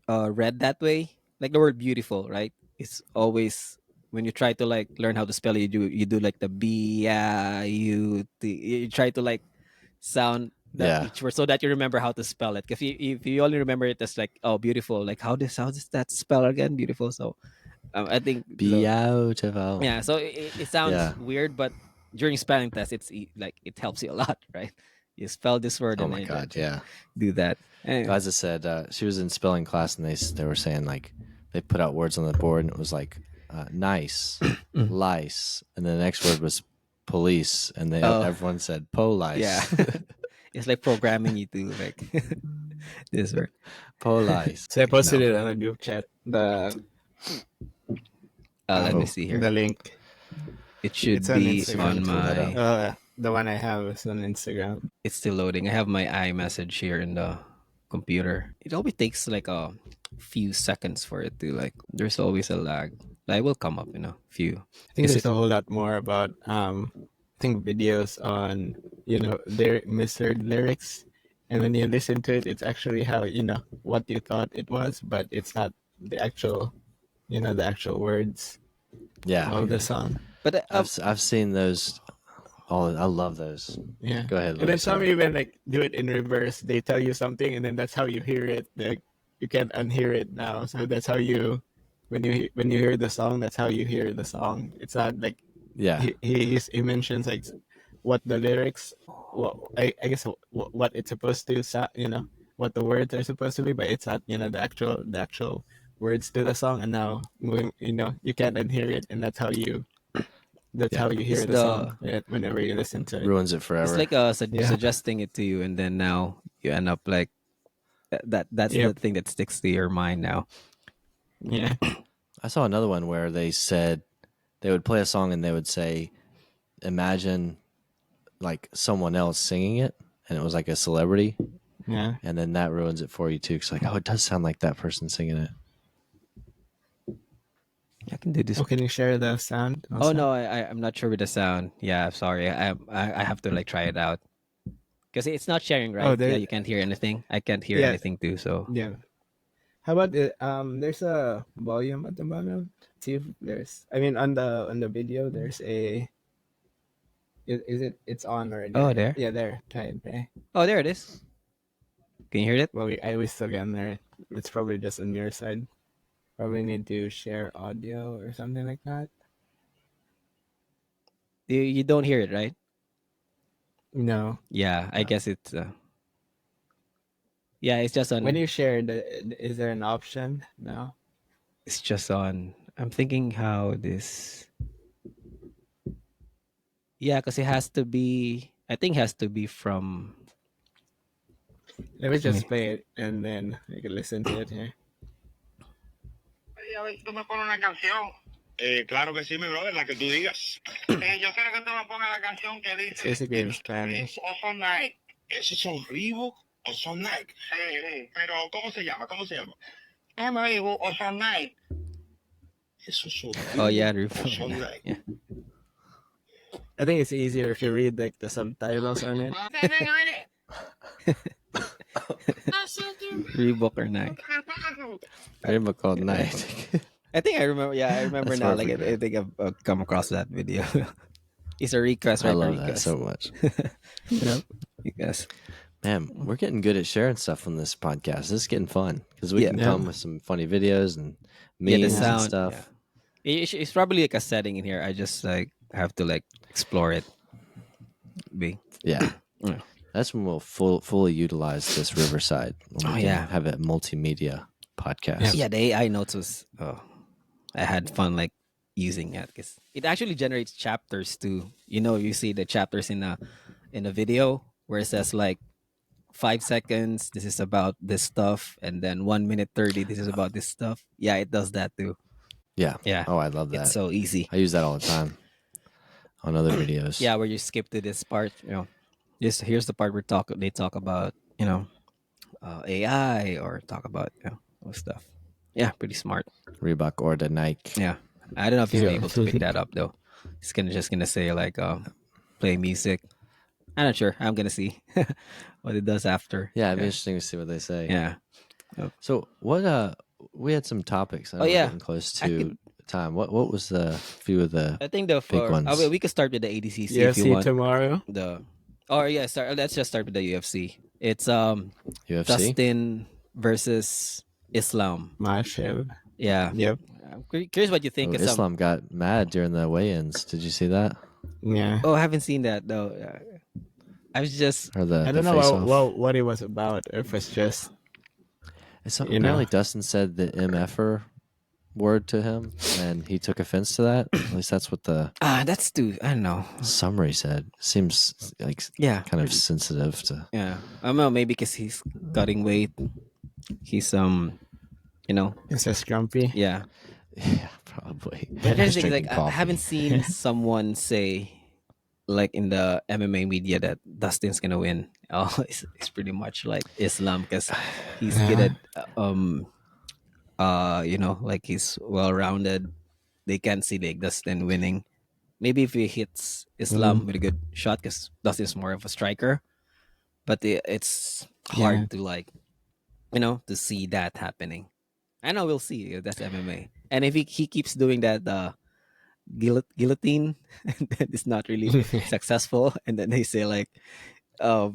read that way. Like the word beautiful, right? It's always, when you try to like learn how to spell it, you do like the B-U-T. You try to like sound that Yeah. each word so that you remember how to spell it. Because if you only remember it as like, oh, beautiful, like how does that spell again? Beautiful. So I think Beautiful. yeah. So it sounds Yeah. weird, but during spelling test, like it helps you a lot, right? You spell this word Oh and my then god, yeah. do that. And, Gaza said she was in spelling class and they were saying like they put out words on the board and it was like nice, lice, and then the next word was police, and Oh. everyone said police. yeah. It's like programming you to like this word. Police. So I posted No. it on a group chat. Let me Oh. see here. The link. It It's should on be Instagram. on Pull that my. up. The one I have is on Instagram. It's still loading. I have my iMessage here in the computer. It always takes like a few seconds for it to like. There's always a lag. Like, it will come up in a few. I think Is there's it? a whole lot more about I think videos on their misheard lyrics, and when you listen to it, it's actually how what you thought it was, but it's not the actual the actual words Yeah. of the song. But I've seen those. Oh, I love those. Yeah. Go ahead, And then Luke. some Sorry. even like do it in reverse. They tell you something, and then that's how you hear it. Like you can't unhear it now. So that's how you when you hear the song, that's how you hear the song. It's not like Yeah. he mentions like what the lyrics, well, I guess what it's supposed to what the words are supposed to be, but it's not the actual words to the song. And now you can't unhear it, and that's Yeah. how you It's hear the the song whenever you listen to it. Ruins it it's forever. like Yeah. suggesting it to you, and then now you end up like that's the Yep. thing that sticks to your mind now. Yeah. I saw another one where they said they would play a song and they would say, imagine like someone else singing it, and it was like a celebrity, Yeah. and then that ruins it for you too. Cause like, oh, it does sound like that person singing it. I can do this. Oh, can you share the sound? Oh Also? no, I'm not sure with the sound. Yeah, sorry. I have to like try it out because it's not sharing, right? Oh, Yeah, there. you can't hear anything. I can't hear Yeah. anything too. So Yeah. How about it? There's a volume at the bottom. See if there's. I mean, on the video, there's a. Is it? It's on already, oh right? there, Yeah, there. Try it. Okay. oh there it is. Can you hear it? Well, I always still get there. It's probably just on your side. Probably need to share audio or something like that. You don't hear it, right? No. Yeah, I No. guess it's. Yeah, it's just When on. you share, is there an option? No. It's just on. I'm thinking how this. Yeah, because it has to be. I think it has to be from. Let me I mean, just play it and then you can listen to it here. A ver, tú me pones una canción. Claro que sí, mi brother, la que tú digas. Yo quiero que tú me pongas la canción que It's dice basically in Spanish. o son Nike. ¿Esos son Reebok o son Nike? Sí, sí. Pero, ¿cómo se llama? ¿Cómo se llama? Es Reebok o son Nike. Esos son oh yeah, Reebok o son Rufo. Nike. Yeah. I think it's easier if you read like the subtitles on it. Reebok or Nike. Rainbow called Night. I think I remember. Yeah, I remember That's now. Like perfect, I think I've come across that video. It's a request, I right? love A that request. so much. Yep. Request. Man, we're getting good at sharing stuff on this podcast. This is getting fun because we Yeah. can Yeah. come with some funny videos and Yeah, the memes and sound. stuff. Yeah. It's probably like a setting in here. I just like have to like explore it. Be. Yeah. Yeah. That's when we'll fully utilize this Riverside. When we Oh, can yeah. have a multimedia podcast. Yeah, the AI notes was. Oh, I had fun like using it because it actually generates chapters too. You see the chapters in a video where it says like 5 seconds. This is about this stuff, and then 1 minute 30. This is about this stuff. Yeah, it does that too. Yeah. Yeah. Oh, I love that. It's so easy. I use that all the time on other videos. Yeah, where you skip to this part. Just here's the part where they talk about AI or talk about stuff. Yeah, pretty smart. Reebok or the Nike. Yeah, I don't know if he's Yeah. able to pick that up though. He's just gonna say like play music. I'm not sure. I'm gonna see what it does after. Yeah, it'd be interesting to see what they say. Yeah. So what? We had some topics. I know Oh, we're yeah. getting close I to could- time. What was the few of the I think the big ones? we could start with the ADCC if you UFC want. tomorrow. Let's just start with the UFC. It's UFC? Dustin versus Islam. Mashev. Yeah. Yep. I'm curious what you think. Oh, 'cause, Islam got mad during the weigh-ins. Did you see that? Yeah. I haven't seen that though. I was just Or the I don't the know face-off? what it was about, or if it's just It's you apparently know. Dustin said the MFer word to him, and he took offense to that. At least that's what the That's too. I don't know. summary said. Seems like Yeah, kind of sensitive to. yeah. I don't know. Maybe because he's cutting weight. He's you know, It's just grumpy. yeah. Yeah, probably. But there's Just things drinking like I haven't coffee. seen someone say like in the MMA media that Dustin's gonna win. Oh, it's pretty much like Islam because he's good Yeah. at like he's well rounded. They can't see like Dustin winning. Maybe if he hits Islam Mm. with a good shot, because Dustin's more of a striker. But it's Yeah. hard to like to see that happening. I know we'll see. That's MMA. And if he keeps doing that guillotine, and then it's not really successful, and then they say like, uh,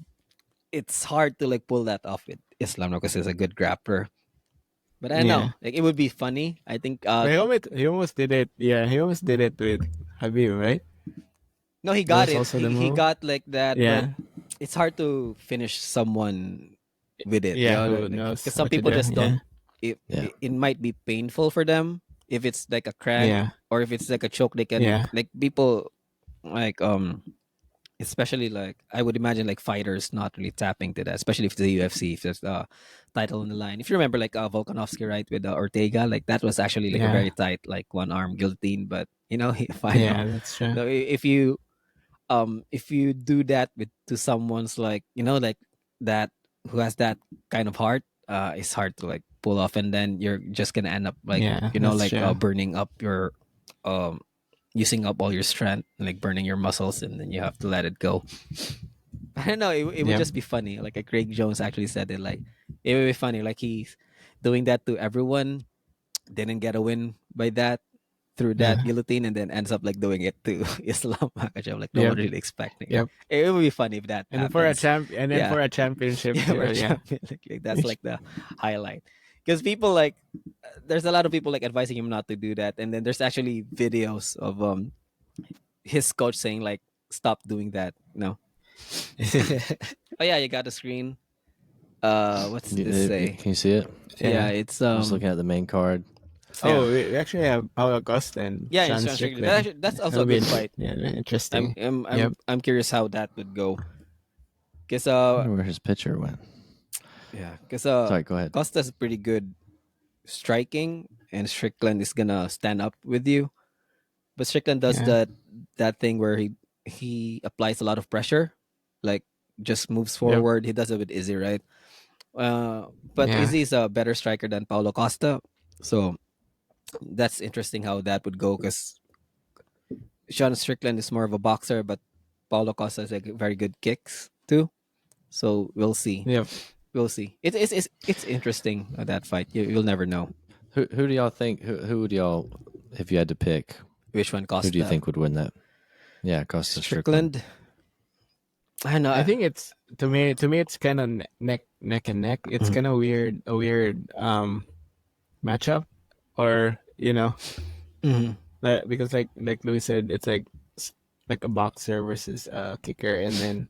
it's hard to like pull that off with Islam because he's a good grappler. But I Yeah. know, like it would be funny. I think. But he almost did it. Yeah, he almost did it with Habib, right? No, he That got was it. also the He move. got like that, but Yeah. it's hard to finish someone with it. Yeah. Who knows Because some what to people do? just don't. Yeah. Yeah. It might be painful for them if it's like a crank Yeah. or if it's like a choke. They can Yeah. like people like especially like I would imagine like fighters not really tapping to that, especially if it's the UFC, if there's a title on the line. If you remember like Volkanovski, right, with Ortega, like that was actually like a Yeah. very tight like one arm guillotine, but Yeah. That's true. no, if you do that with to someone's like like that who has that kind of heart, it's hard to like pull off, and then you're just gonna end up like Yeah. That's like true. burning up your using up all your strength, like burning your muscles, and then you have to let it go. I don't know. It would Yep. just be funny. Like Craig Jones actually said it. Like it would be funny. Like he's doing that to everyone, didn't get a win by that through that Yeah. guillotine, and then ends up like doing it to Islam Makhachev. Like no Yep. one really expecting Yep. it. It would be funny if that And happens. Yeah. for a championship Yeah, too. we're Yeah. champion. Like, that's like the highlight. Because people like, there's a lot of people like advising him not to do that, and then there's actually videos of his coach saying like, stop doing that. No. Oh yeah, you got the screen. What's this say? Can you see it? Yeah, it's I'm just looking at the main card. Oh, we actually have Paulo Costa and yeah, Sean it's Strickland. that's also a That'll be good fight. Yeah, interesting. I'm I'm curious how that would go. Cause I wonder where his picture went. yeah, cause Sorry, go ahead. Costa's pretty good striking, and Strickland is gonna stand up with you. But Strickland does Yeah. that thing where he applies a lot of pressure, like just moves forward. He does it with Izzy, right? But Yeah. Izzy is a better striker than Paulo Costa, so that's interesting how that would go. Because Sean Strickland is more of a boxer, but Paulo Costa has like very good kicks too. So we'll see. Yep. We'll see. It's interesting that fight. You'll never know Who do y'all think? Who would y'all, if you had to pick, which one Costa. who do you think would win that? Yeah, Costa Strickland. Strickland. I know. I think it's to me it's kind of neck and neck. It's kind of a weird matchup, or Mhm. because like Louis said, it's like a boxer versus a kicker, and then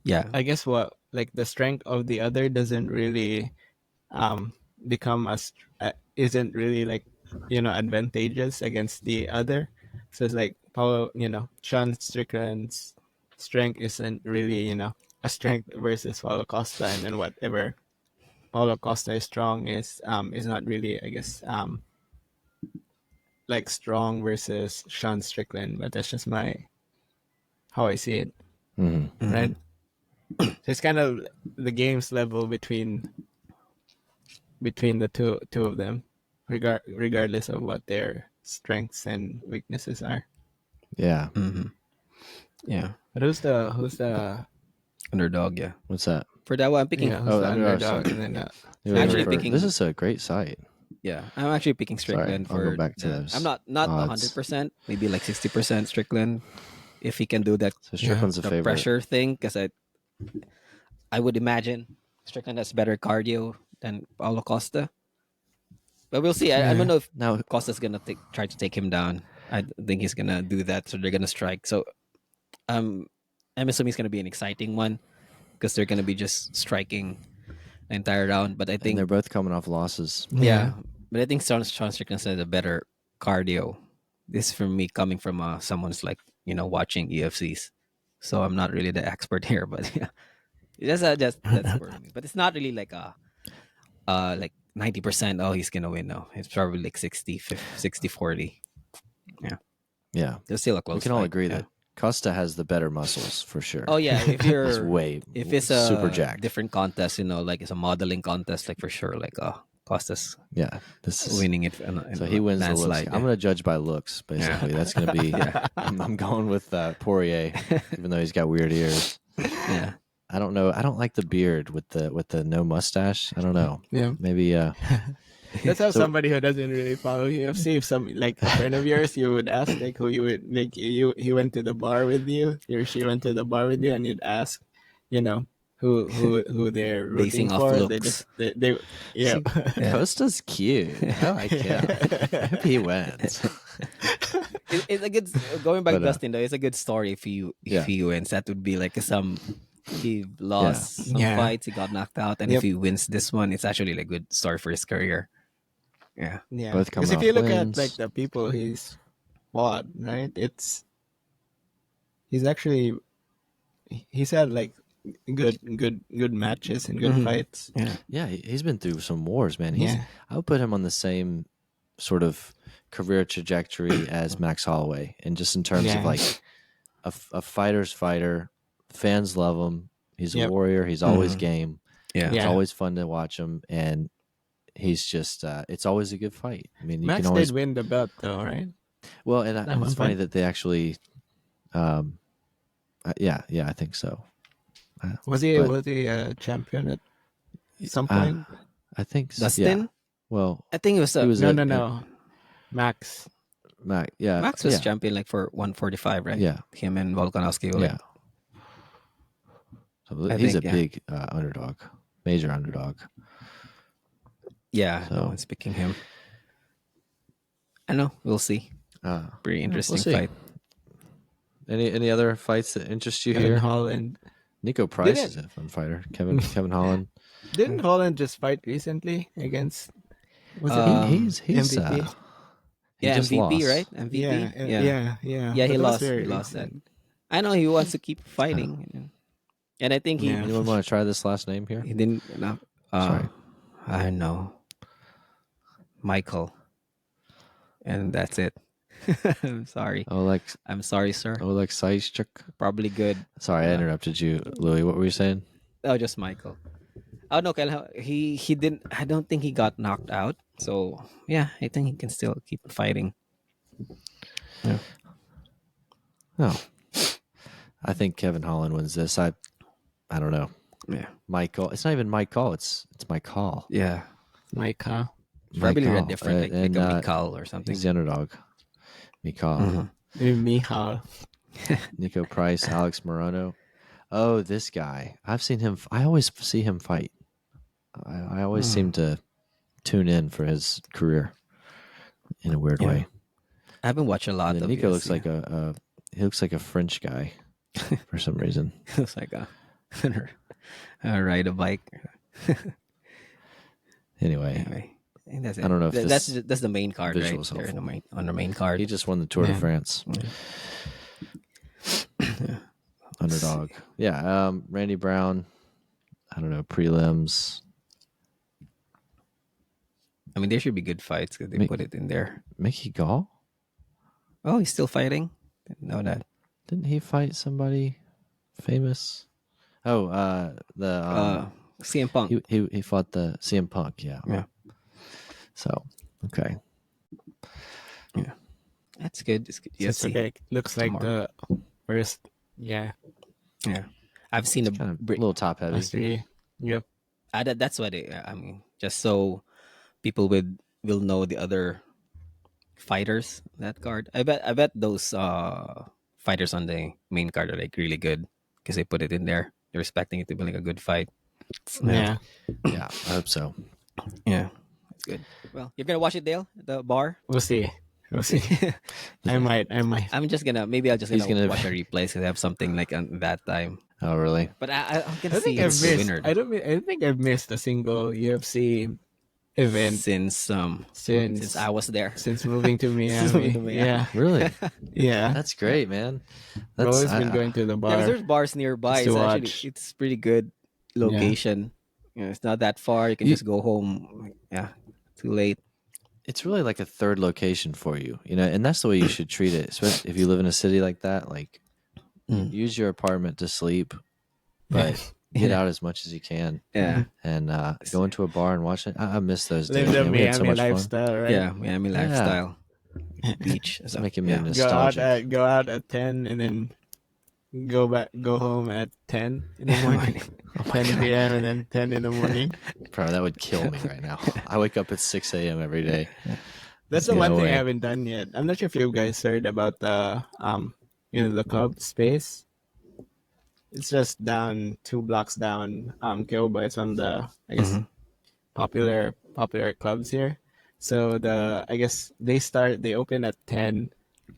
Yeah. I guess what like the strength of the other doesn't really become isn't really like advantageous against the other. So it's like Sean Strickland's strength isn't really a strength versus Paulo Costa, and then whatever Paulo Costa is strong is not really, I guess, like strong versus Sean Strickland. But that's just how I see it, Mhm. right? So it's kind of the game's level between the two of them, regardless of what their strengths and weaknesses are. Yeah. Mhm. Yeah. But who's the Underdog. Yeah. What's that? For that one, I'm picking. who's Oh, the underdog, underdog, sorry. and then Actually favorite? picking- This is a great site. Yeah, I'm actually picking Strickland I'll go for. back to yeah. those I'm not odds. 100%, maybe like 60% Strickland, if he can do that So Strickland's a the favorite. pressure thing. Because I would imagine Strickland has better cardio than Paulo Costa. But we'll see. I don't know if Now, Costa's gonna try to take him down. I think he's gonna do that, so they're gonna strike. So, I'm assuming it's gonna be an exciting one because they're gonna be just striking the entire round. But I and think they're both coming off losses. yeah. But I think Sean Strickland said a better cardio. This is from me coming from someone's like watching UFCs, so I'm not really the expert here, but yeah, just that's for me. But it's not really like 90%. Oh, he's gonna win. No, it's probably like 60-40. Yeah, Yeah, there's still a we close can all fight. agree Yeah. that Costa has the better muscles for sure. Oh yeah, if He's you're way if it's super a jacked. different contest, like it's a modeling contest, like for sure, like Costas Yeah, this is winning it. In so he wins the looks. landslide, I'm going to judge by looks, basically. That's going to be. I'm going with Poirier, even though he's got weird ears. Yeah. I don't know. I don't like the beard with the no mustache. I don't know. Yeah. Maybe. That's how So- somebody who doesn't really follow UFC, if some like a friend of yours, you would ask like who you would like he went to the bar with you, he or she went to the bar with you, and you'd ask, who they're rooting Basing off for. looks. They yeah. Costa's cute. I like him. I hope he wins. It's a good going back But, Dustin though. It's a good story if he wins. That would be like he lost some Yeah. fights, he got knocked out, and if he wins this one, it's actually like a good story for his career. Yeah. Yeah, Both coming because if off you look wins. at like the people he's fought, right? He's actually he's had like good matches and good Mhm. fights. Yeah. Yeah, he's been through some wars, man. Yeah. I would put him on the same sort of career trajectory as Max Holloway, and just in terms of Yeah. like a fighter's fighter. Fans love him. He's a Yep. warrior. He's always Mhm. game. Yeah. It's Yeah. always fun to watch him, and he's just it's always a good fight. I mean, you Max can always did win the belt though, right? well, and That it's one funny fight. that they actually, yeah, I think so. Was he But- a champion at some Uh, point? I think so. Dustin? Yeah. Well, I think it was, he was No. Max. Max was yeah, champion like for 145, right? yeah, Him and Volkanovski were yeah. like, So I he's think, a yeah. big underdog, major underdog. yeah, no So- one's picking him. I know, we'll see. Pretty interesting see. fight. Any other fights that interest you Kevin here? Holland. Nico Price Didn't- is a fun fighter. Kevin Holland. Didn't Holland just fight recently against? Was it Um, he's MVP? he Yeah, just MVP, lost. right? MVP. Yeah. Yeah, But he it was lost. very He lost that. recent. I know he wants to keep fighting, and I think he Yeah. Anyone want to try this last name here? he didn't. No, Sorry. I know, Michael, and that's it. I'm sorry. Oleg I'm sorry, sir. Saischuk. Probably good. Sorry, I interrupted you, Louis. What were you saying? Oh, just Michael. Oh no, he didn't. I don't think he got knocked out. So yeah, I think he can still keep fighting. No. I think Kevin Holland wins this. I don't know. Yeah, Michael. It's not even Mike Call. It's Mike Call. yeah. Mike, huh? Probably Mike a Call. different, like And, a Mikal or something. he's the underdog. Mikal. Mhm. Maybe Mihal. Nico Price, Alex Morono. Oh, this guy. I've seen him. I always see him fight. I always seem to tune in for his career in a weird Yeah. way. I haven't watched a lot And of Nico UFC. looks like he looks like a French guy for some reason. Looks like ride a bike. Anyway, Anyway, I think that's it. I don't know if that's the main card, right? visual's They're helpful. on the main card. he just won the Tour de Yeah. France. Underdog. Yeah. Randy Brown. I don't know, prelims. I mean, there should be good fights because they Me- put it in there. Mickey Gall? Oh, he's still fighting. Didn't know that. Didn't he fight somebody famous? Oh, CM Punk. he fought the CM Punk, yeah. Yeah. So, okay. That's good. It's good. It's UFC. okay. Looks like More. the first. Yeah. Yeah, I've seen a Kind of a bri- little top heavy. Last three. Yep. that's what I mean, just so people will know the other fighters on that card. I bet those fighters on the main card are like really good because they put it in there. They're expecting it to be like a good fight. Yeah. Yeah, I hope so. Yeah, that's good. Well, you're gonna watch it, Dale, at the bar. We'll see. We'll see. I might. I'm just gonna maybe I'll just He's gonna gonna- watch a replay because I have something like on that time. Oh, really? But I'm I gonna see think I've the missed. winner. I think I've missed a single UFC event since I was there. since moving to Since moving Miami. to Miami. Yeah, Really? yeah. That's great, man. I've That's always been going to the Yeah, 'cause bar there's bars nearby. just to It's actually watch. it's pretty good Yeah, location. You know, it's not that far. You can you, just go home. Yeah, too late. it's really like a third location for you, and that's the way you should treat it. Especially if you live in a city like that, like Mm. use your apartment to sleep, but get Yeah, out as much as you can yeah, and go into a bar and watch it. I miss those live days, the man. We had so Miami much fun. lifestyle, right? yeah. Miami Yeah, lifestyle, beach. it's So making me yeah, nostalgic. Go out at 10 and then go home at 10 in the morning. Oh my 10 god, p.m. and then 10 in the morning. bro, that would kill me right now. I wake up at 6 a.m. every day. That's There's the one no thing I way. haven't done yet. I'm not sure if you guys heard about the the club space. It's just down 2 blocks down Kilba. It's on the I guess Mhm. popular clubs here. So I guess they open at 10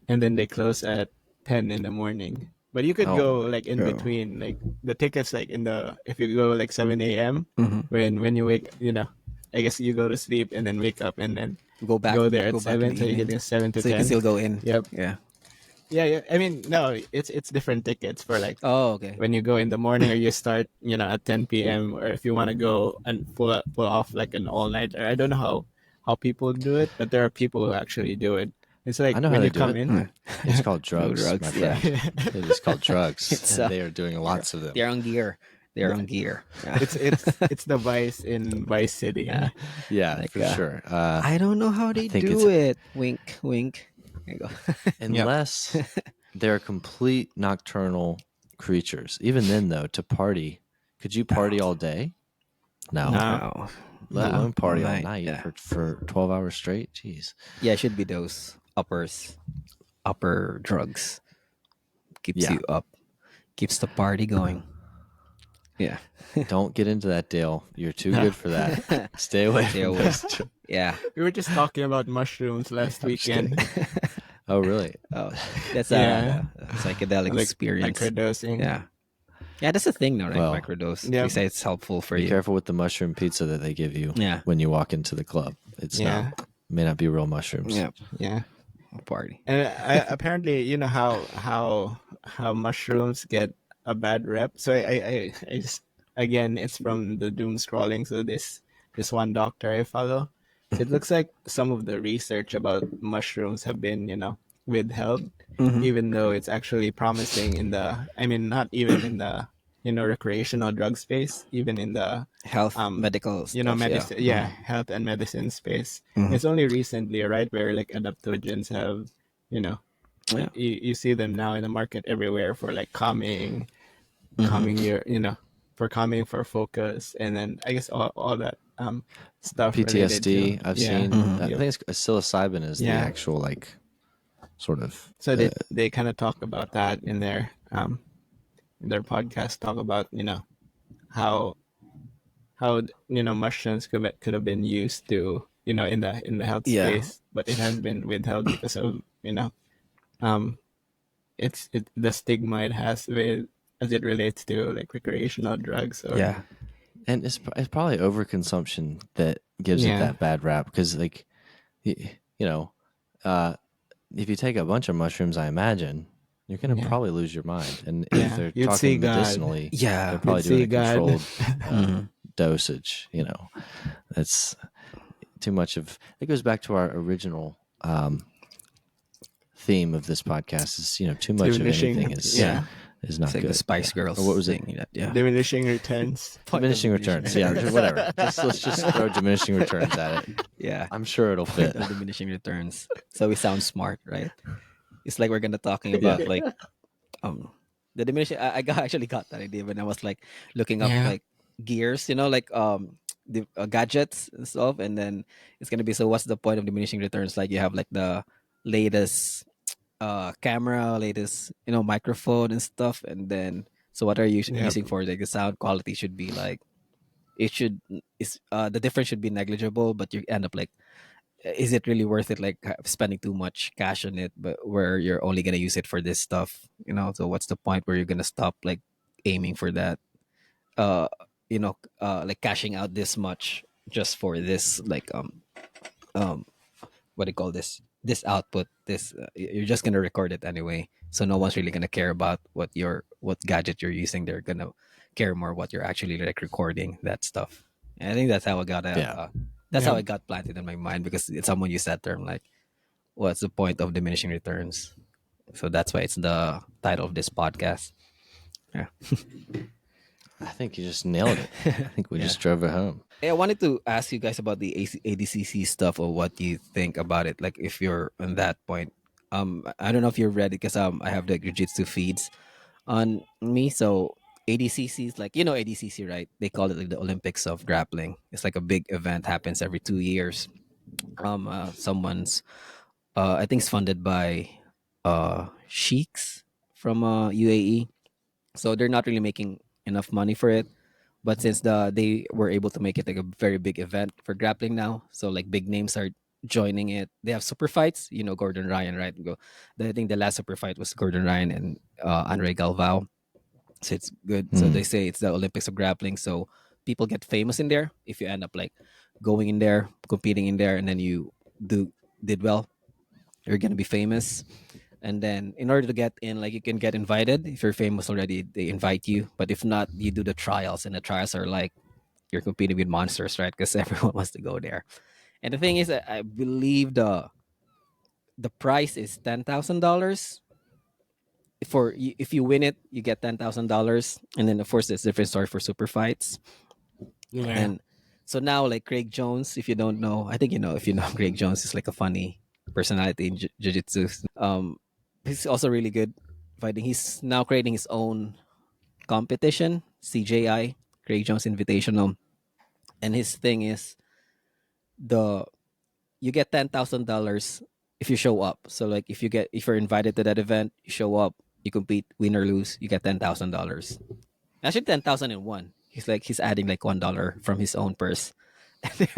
and then they close at 10 in the morning. But you could Oh, go like in Oh. between, like the tickets like if you go like 7 a.m. Mhm. when you wake, I guess you go to sleep and then wake up and then Go back. go there at Go back in 7, the so you evening, get 7 to so you can 10. still go in. Yep. Yeah. Yeah, yeah. I mean, no, it's different tickets for like Oh, okay. when you go in the morning or you start, at 10 p.m. or if you want to go and pull off like an all nighter. I don't know how people do it, but there are people who actually do it. It's like I know how when they you do come it. in. It's called No drugs, my drugs. Yeah. friend. It is called drugs, It's and they are doing lots of them. they're on gear. They're on gear. Yeah. It's the Vice in Vice City. Yeah. Yeah, Like, for sure. I don't know how they think do it. Wink, wink. There you go. Unless they're complete nocturnal creatures. Even then, though, to party, could you party all day? No. No. Wow. Let No. alone party all Night, night yeah. for 12 hours straight. Jeez. Yeah, it should be those upper drugs. Keeps Yeah. you up. Keeps the party going. Yeah. Don't get into that, Dale. You're too No. good for that. Stay away Stay from away. those. Yeah. We were just talking about mushrooms last weekend. Oh, really? Oh, that's Yeah. a psychedelic Like experience. microdosing. Yeah. Yeah, that's the thing though, right? Well, Microdose. yeah. They say it's helpful for Be you. careful with the mushroom pizza that they give you Yeah. when you walk into the club. It's Yeah. may not be real mushrooms. Yeah. Yeah. Party. And apparently, you know how mushrooms get a bad rep. So I just, again, it's from the doom scrolling. So this one doctor I follow, so it looks like some of the research about mushrooms have been withheld, Mhm. even though it's actually promising not even in the recreational drug space, even in the Health, medical stuff. medicine, Yeah. health and medicine space. Mhm. It's only recently, right, where like adaptogens have, Yeah. you see them now in the market everywhere for like calming, Mhm. calming your, for calming, for focus, and then I guess all that stuff related PTSD, to, I've yeah. seen. Mhm. I think it's psilocybin is the Yeah. actual sort of. So they kind of talk about that in their podcast. Talk about how mushrooms could have been used to in the health Yeah. space, but it has been withheld because of um the stigma it has with as it relates to like recreational drugs or Yeah. And it's probably overconsumption that gives it Yeah. that bad rap because, like, you know, if you take a bunch of mushrooms, I imagine you're going to Yeah. probably lose your mind. And Yeah, if they're you'd see talking God. medicinally, Yeah. they're probably You'd doing see a God. controlled Mhm. dosage. It's too much of. It goes back to our original theme of this podcast. Is too much of Diminishing, anything is yeah. is not It's like good. the Spice Yeah. Girls Or what was it? thing. Yeah. Diminishing returns. Diminishing returns. Yeah, just whatever. Let's just throw diminishing returns at it. Yeah. I'm sure it'll fit. No diminishing returns. So we sound smart, right? It's like we're gonna talking about like the diminishing. Actually got that idea when I was like looking up Yeah. like gears, like the gadgets and stuff, and then it's gonna be so. What's the point of diminishing returns? Like you have like the latest camera, latest microphone and stuff, and then so what are you Yep. using for like the sound quality should be like it should is the difference should be negligible, but you end up like is it really worth it like spending too much cash on it but where you're only going to use it for this stuff, so what's the point where you're going to stop like aiming for that uh like cashing out this much just for this like um what do you call this output. You're just gonna record it anyway, so no one's really gonna care about what gadget you're using. They're gonna care more what you're actually like recording that stuff. And I think Yeah. that's how Yeah. it got planted in my mind because someone used that term like, what's the point of diminishing returns? So that's why it's the title of this podcast. Yeah. I think you just nailed it. I think we Yeah. just drove it home. Hey, I wanted to ask you guys about the ADCC stuff or what you think about it. Like if you're on that point, I don't know if you're ready because I have the jiu-jitsu feeds on me. So ADCC is like, ADCC, right? They call it like the Olympics of grappling. It's like a big event, happens every 2 years. Someone's I think it's funded by sheiks from UAE. So they're not really making enough money for it. But since they were able to make it like a very big event for grappling now, so like big names are joining it. They have super fights, Gordon Ryan, right? I think the last super fight was Gordon Ryan and Andre Galvao. So it's good. So Hmm. they say it's the Olympics of grappling. So people get famous in there if you end up like going in there, competing in there, and then you do did well. You're gonna be famous. And then in order to get in, like you can get invited. If you're famous already, they invite you. But if not, you do the trials. And the trials are like you're competing with monsters, right? Because everyone wants to go there. And the thing is, I believe the price is $10,000 if you win it, you get $10,000. And then of course there's different story for super fights. And Yeah. then so now like Craig Jones, if you don't know, I think if you know Craig Jones is like a funny personality in jiu-jitsu. He's also really good fighting. He's now creating his own competition, CJI, Craig Jones Invitational. And his thing is the you get $10,000 if you show up. So like if you're invited to that event, you show up, you compete, win or lose, you get $10,000. Actually, 10,001. He's adding like $1 from his own purse. There,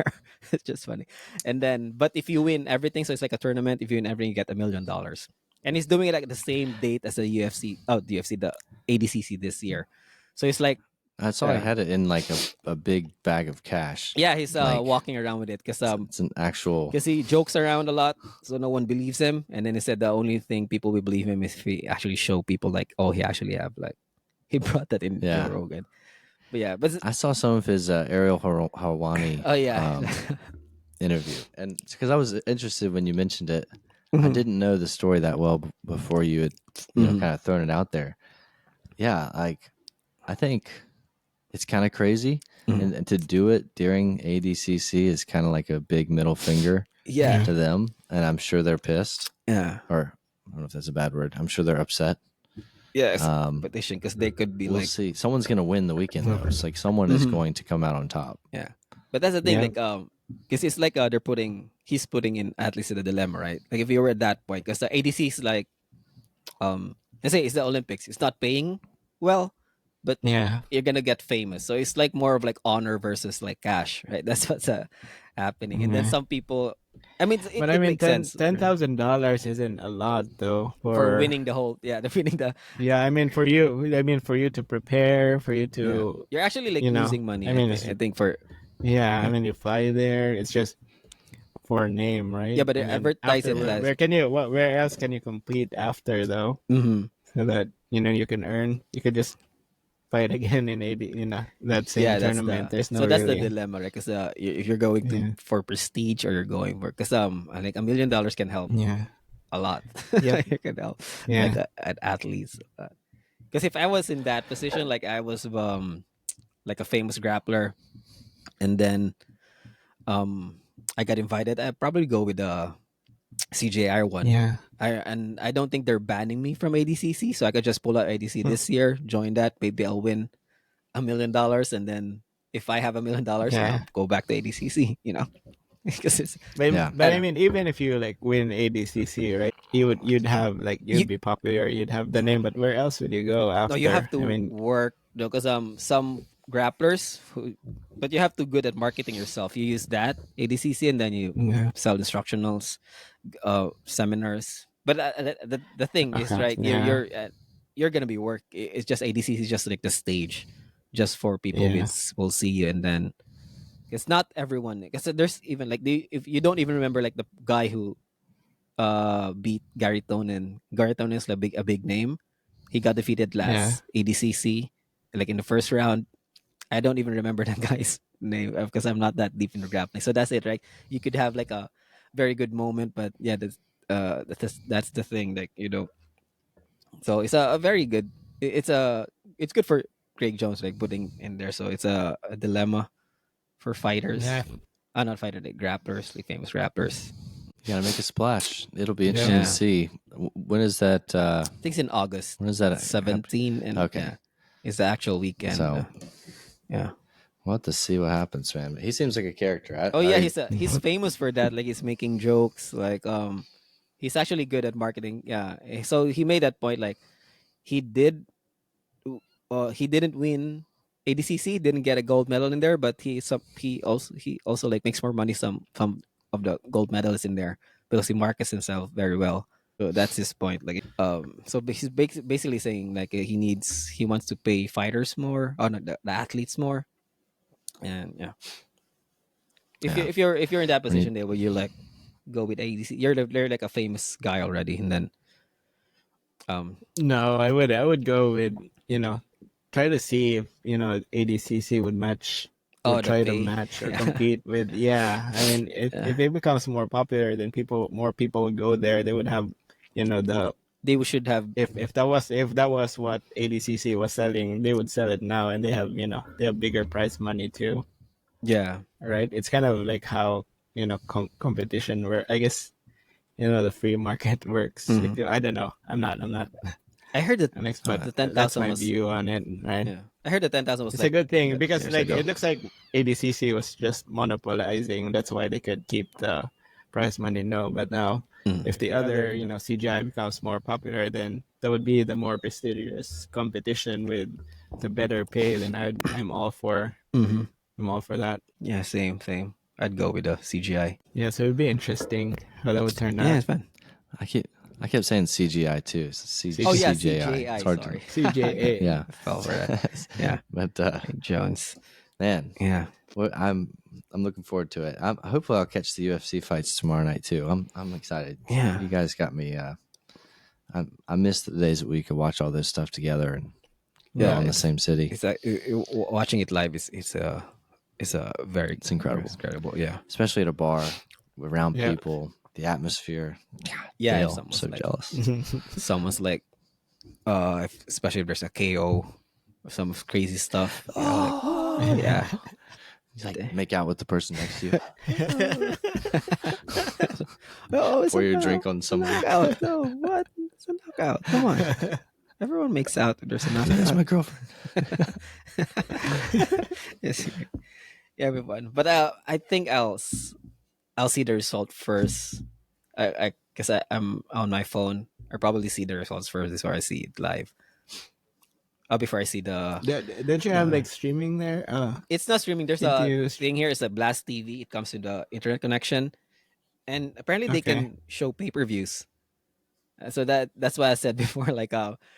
it's just funny. And then, but if you win everything, so it's like a tournament. If you win everything, you get $1 million. And he's doing it like the same date as the UFC. Oh, the UFC, the ADCC this year. So it's like, I saw he had it in like a big bag of cash. yeah, he's Like walking around with it because it's an actual. he jokes around a lot, so no one believes him. And then he said the only thing people will believe him is if he actually show people like, oh, he actually have like he brought that in Joe Yeah. Rogan. But yeah, but I saw some of his Ariel Harwani oh yeah, interview, and because I was interested when you mentioned it, I Mhm. didn't know the story that well before you had Mhm. kind of thrown it out there. Yeah, like I think it's kind of crazy, Mhm. and to do it during ADCC is kind of like a big middle finger yeah, to them, and I'm sure they're pissed, yeah, or I don't know if that's a bad word. I'm sure they're upset. yeah. It's Um, competition because they could be we'll like, see. Someone's gonna win the weekend though. It's like someone is Mhm. going to come out on top. yeah. But that's the thing, Yeah. like because it's like he's putting in athletes in a dilemma, right? Like if you were at that point, because the ADC is like let's say it's the Olympics, it's not paying well, but Yeah. you're gonna get famous. So it's like more of like honor versus like cash, right? That's what's happening. And then Yeah. some people, I mean, But I it mean, makes sense $10,000 isn't a lot though for for. winning the whole, yeah, the winning the, Yeah, I mean for you. I mean for you to prepare, for you yeah. to, You're actually like losing money. I mean, it's, I think for yeah. I yeah, mean you fly there. It's just for a name, yeah, right? but they And then advertise after, it as, where can you? What? Where else can you compete after though? Mhm. So that you can earn. You could just fight again in 80. That same Yeah, tournament. There's no that's the really. dilemma, right? Because if you're going to Yeah. for prestige or you're going for, because like $1 million can help Yeah. a lot. Yep. It can help like Yeah. at athletes. Because if I was in that position, like I was like a famous grappler, and then I got invited, I'd probably go with the CJR one. Yeah. I don't think they're banning me from ADCC, so I could just pull out ADC this year, join that. Maybe I'll win $1 million, and then if I have $1 million, Yeah. I'll go back to ADCC. Because it's Yeah. But I I don't mean, even if you like win ADCC, right? You'd have like you you'd be popular. You'd have the name. But where else would you go no, you have after? I to mean, work because some grapplers but you have to good at marketing yourself. You use that ADCC and then you yeah. sell instructionals, seminars. But the thing is, right, Yeah. you're gonna be it's just ADCC is just like the stage, just for people Yeah. will see you, and then It's not everyone. Because there's even like if you don't even remember like the guy who beat Gary Tonin. Gary Tonin is a big name. He got defeated Yeah. last ADCC, like in the first round. I don't even remember that guy's name because I'm not that deep into grappling. So that's it, right? You could have like a very good moment, but yeah, that's the thing. Like so it's a very good. It's good for Craig Jones like putting in there. So it's a dilemma for fighters. Yeah. Not fighter, like grapplers, like famous grapplers. You gotta make a splash. It'll be interesting Yeah. to see. When is that? I think it's in August. When is that? 17 and Okay. yeah, it's the actual weekend. So yeah. we'll have to see what happens, man. He seems like a character. Oh yeah, he's famous for that. Like he's making jokes. Like he's actually good at marketing. Yeah. So he made that point. Like he did. He didn't win ADCC. Didn't get a gold medal in there, but he also like makes more money some of the gold medalists in there because he markets himself very well. So that's his point. Like so he's basically saying like he wants to pay fighters more, no, the athletes more, and yeah. Yeah. If you're in that position there where you like go with ADC, you're like a famous guy already, and then No, I would go with try to see if ADCC would match or the try to pay. match or Yeah. compete with. Yeah, I mean, if it becomes more popular, then more people would go there. They would have the they should have if that was what ADCC was selling, they would sell it now, and they have bigger prize money too, yeah. right? It's kind of like how competition where I guess the free market works. Mhm. I don't know. I'm not I heard that an expert. the That's 10,000 my was view on it, right? yeah. I heard the 10,000 was It's like a good thing because years like ago. it looks like ADCC was just monopolizing. That's why they could keep the prize money low. But now, if the other CGI becomes more popular, then that would be the more prestigious competition with the better pay. Then I'm all for Mhm. I'm all for that. Yeah, same. I'd go with the CGI. Yeah, so it'd be interesting how that would turn Yeah, out. it's fun. I kept saying CGI too. Oh yeah, CJI. CGI. It's hard Sorry, CJA. Yeah. I fell for that. Yeah, But Craig Jones. man, Yeah, I'm looking forward to it. Hopefully I'll catch the UFC fights tomorrow night too. I'm excited. Yeah. You guys got me. I miss the days that we could watch all this stuff together and Yeah, in the it's- same city. it's like watching it live is it's a very incredible. It's incredible. Yeah, Especially at a bar around Yeah. people, the atmosphere. yeah. Dale, If I'm so like, jealous. someone's like, especially if there's a KO or some crazy stuff. You know, like, yeah. He's like, make out with the person next to you. Oh, it's Pour a your knock- drink on someone. knockout. No, what? It's a knockout. Come on. Everyone makes out if there's a knockout. That's my girlfriend. Yes. Yeah, everyone. But I think I'll see the result first. I guess I'm on my phone. I'll probably see the results first before I see it live. Before I see the. Don't you have like streaming there? It's not streaming. There's Can't a you thing here. It's a Blast TV. It comes to the internet connection, and apparently they Okay. can show pay-per-views. So that's why I said before, like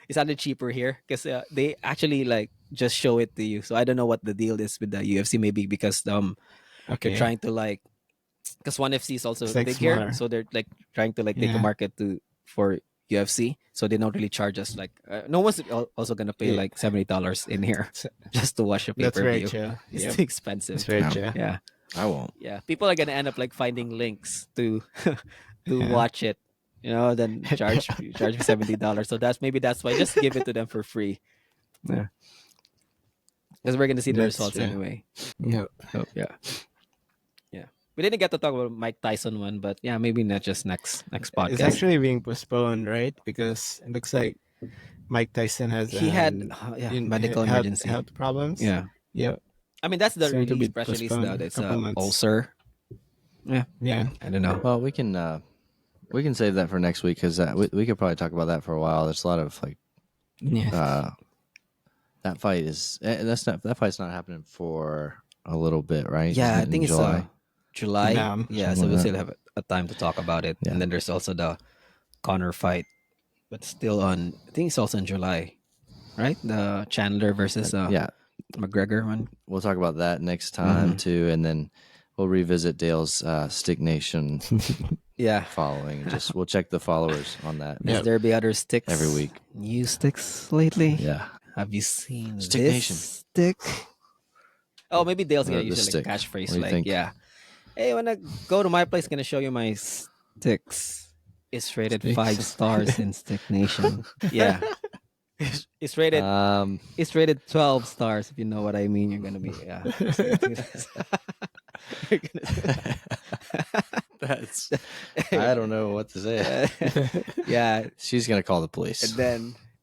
it's either cheaper here because they actually like just show it to you. So I don't know what the deal is with the UFC. Maybe because Okay. they're trying to like because One FC is also It's, like, big here, smaller. so they're like trying to like take a Yeah. market for UFC. So they don't really charge us like no one's also gonna pay Yeah. like $70 in here just to watch a pay That's per very view. chill. It's Yep. too expensive. It's very Yeah. chill. Yeah, I won't. yeah. People are gonna end up like finding links to to Yeah. watch it, then charge me $70. So that's why just give it to them for free. Yeah, because we're gonna see the That's results true. anyway. Yeah. So yeah. We didn't get to talk about Mike Tyson one, but yeah, maybe not just next podcast. It's actually being postponed, right? Because it looks like Mike Tyson has He had medical health, emergency. health problems. Yeah, Yeah. I mean that's the Soon to release be press release postponed now. a It's couple months. ulcer. Yeah. I don't know. Well, we can save that for next week because we could probably talk about that for a while. There's a lot of like Yeah. that fight is that fight's not happening for a little bit, right? Yeah, Isn't I it think in it's July. July. Yeah, Yeah, so something we'll like still have a time to talk about it. Yeah. And then there's also the Connor fight, but still on. I think it's also in July, right? The Chandler versus Yeah, McGregor one. We'll talk about that next time too, and then we'll revisit Dale's Stick Nation Yeah. following. Just we'll check the followers on that Has there be other sticks every week. New sticks lately? Yeah, Have you seen Stick this Nation. stick? Oh, maybe Dale's gonna The use like stick. a What catchphrase do you like, think? yeah. Hey, when I go to my place, gonna show you my sticks. It's rated Sticks. 5 stars in Stick Nation. Yeah. It's rated Um, it's rated 12 stars, if you know what I mean. You're gonna be You're gonna- that's I don't know what to say. yeah. She's gonna call the police.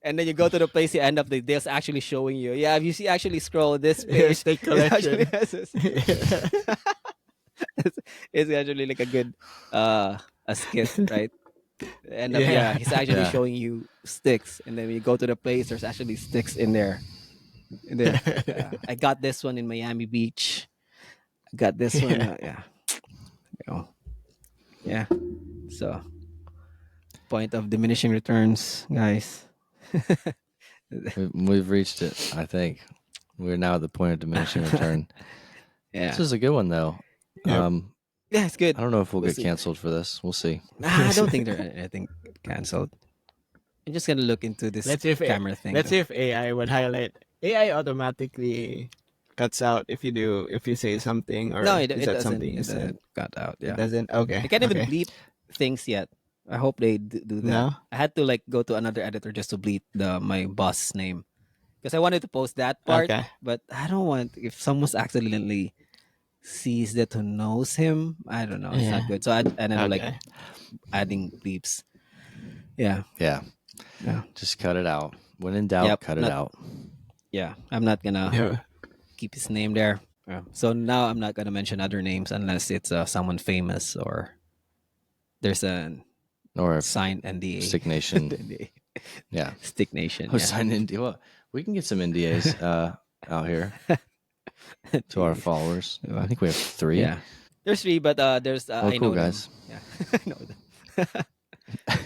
And then you go to the place, you end up Dale's actually showing you. Yeah, if you see actually scroll this page, Stick it actually collection. has it's actually like a good a skit, right? And Yeah. he's actually Yeah. showing you sticks, and then when you go to the place, there's actually sticks in there. I got this one in Miami Beach. I got this one. Yeah. Oh, yeah. So, point of diminishing returns, guys. We've reached it. I think we're now at the point of diminishing return. Yeah. This is a good one though. Yep. Yeah, it's good. I don't know if we'll We'll get see. canceled for this. We'll see. Nah, I don't think they're anything canceled. I'm just gonna look into this Let's see if camera thing. Let's see if AI would highlight. AI automatically cuts out if you say something, or No, is it that doesn't. something you It said? doesn't cut out. It Yeah, doesn't. Okay. I can't even okay. bleep things yet. I hope they do that. No. I had to like go to another editor just to bleep my boss name because I wanted to post that part, Okay. but I don't want if someone's accidentally sees that who knows him. I don't know. It's not Yeah. good. So I ended up like Okay. adding bleeps. Yeah, Yeah. Yeah. Just cut it out. When in doubt, Yep, cut it not- out. yeah. I'm not gonna Yeah. keep his name there. Yeah. So now I'm not gonna mention other names unless it's someone famous or there's a Or signed NDA. Stick Nation. NDA. Yeah. Stick Nation. Oh, Yeah. sign NDA. Well, we can get some NDAs out here to our followers. I think we have 3. Yeah. There's 3, but there's Well, I cool, know them. guys. Yeah. I know them.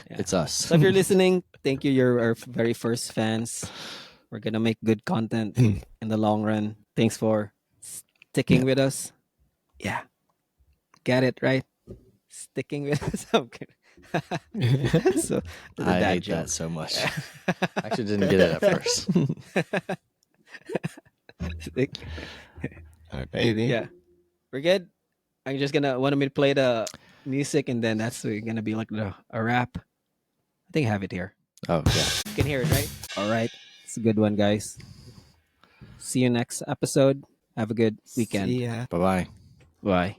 It's us. So if you're listening, thank you. You're our very first fans. We're gonna make good content in the long run. Thanks for sticking with us. Yeah. Get it right? Sticking with us. I'm kidding. So the I dad hate joke. that so much. I actually didn't get it at first. Okay. Yeah. We're good. I'm just gonna want me to play the music and then that's gonna be like a wrap. I think I have it here. Oh, yeah. You can hear it, right? All right. It's a good one, guys. See you next episode. Have a good weekend. See ya. Bye-bye. Bye.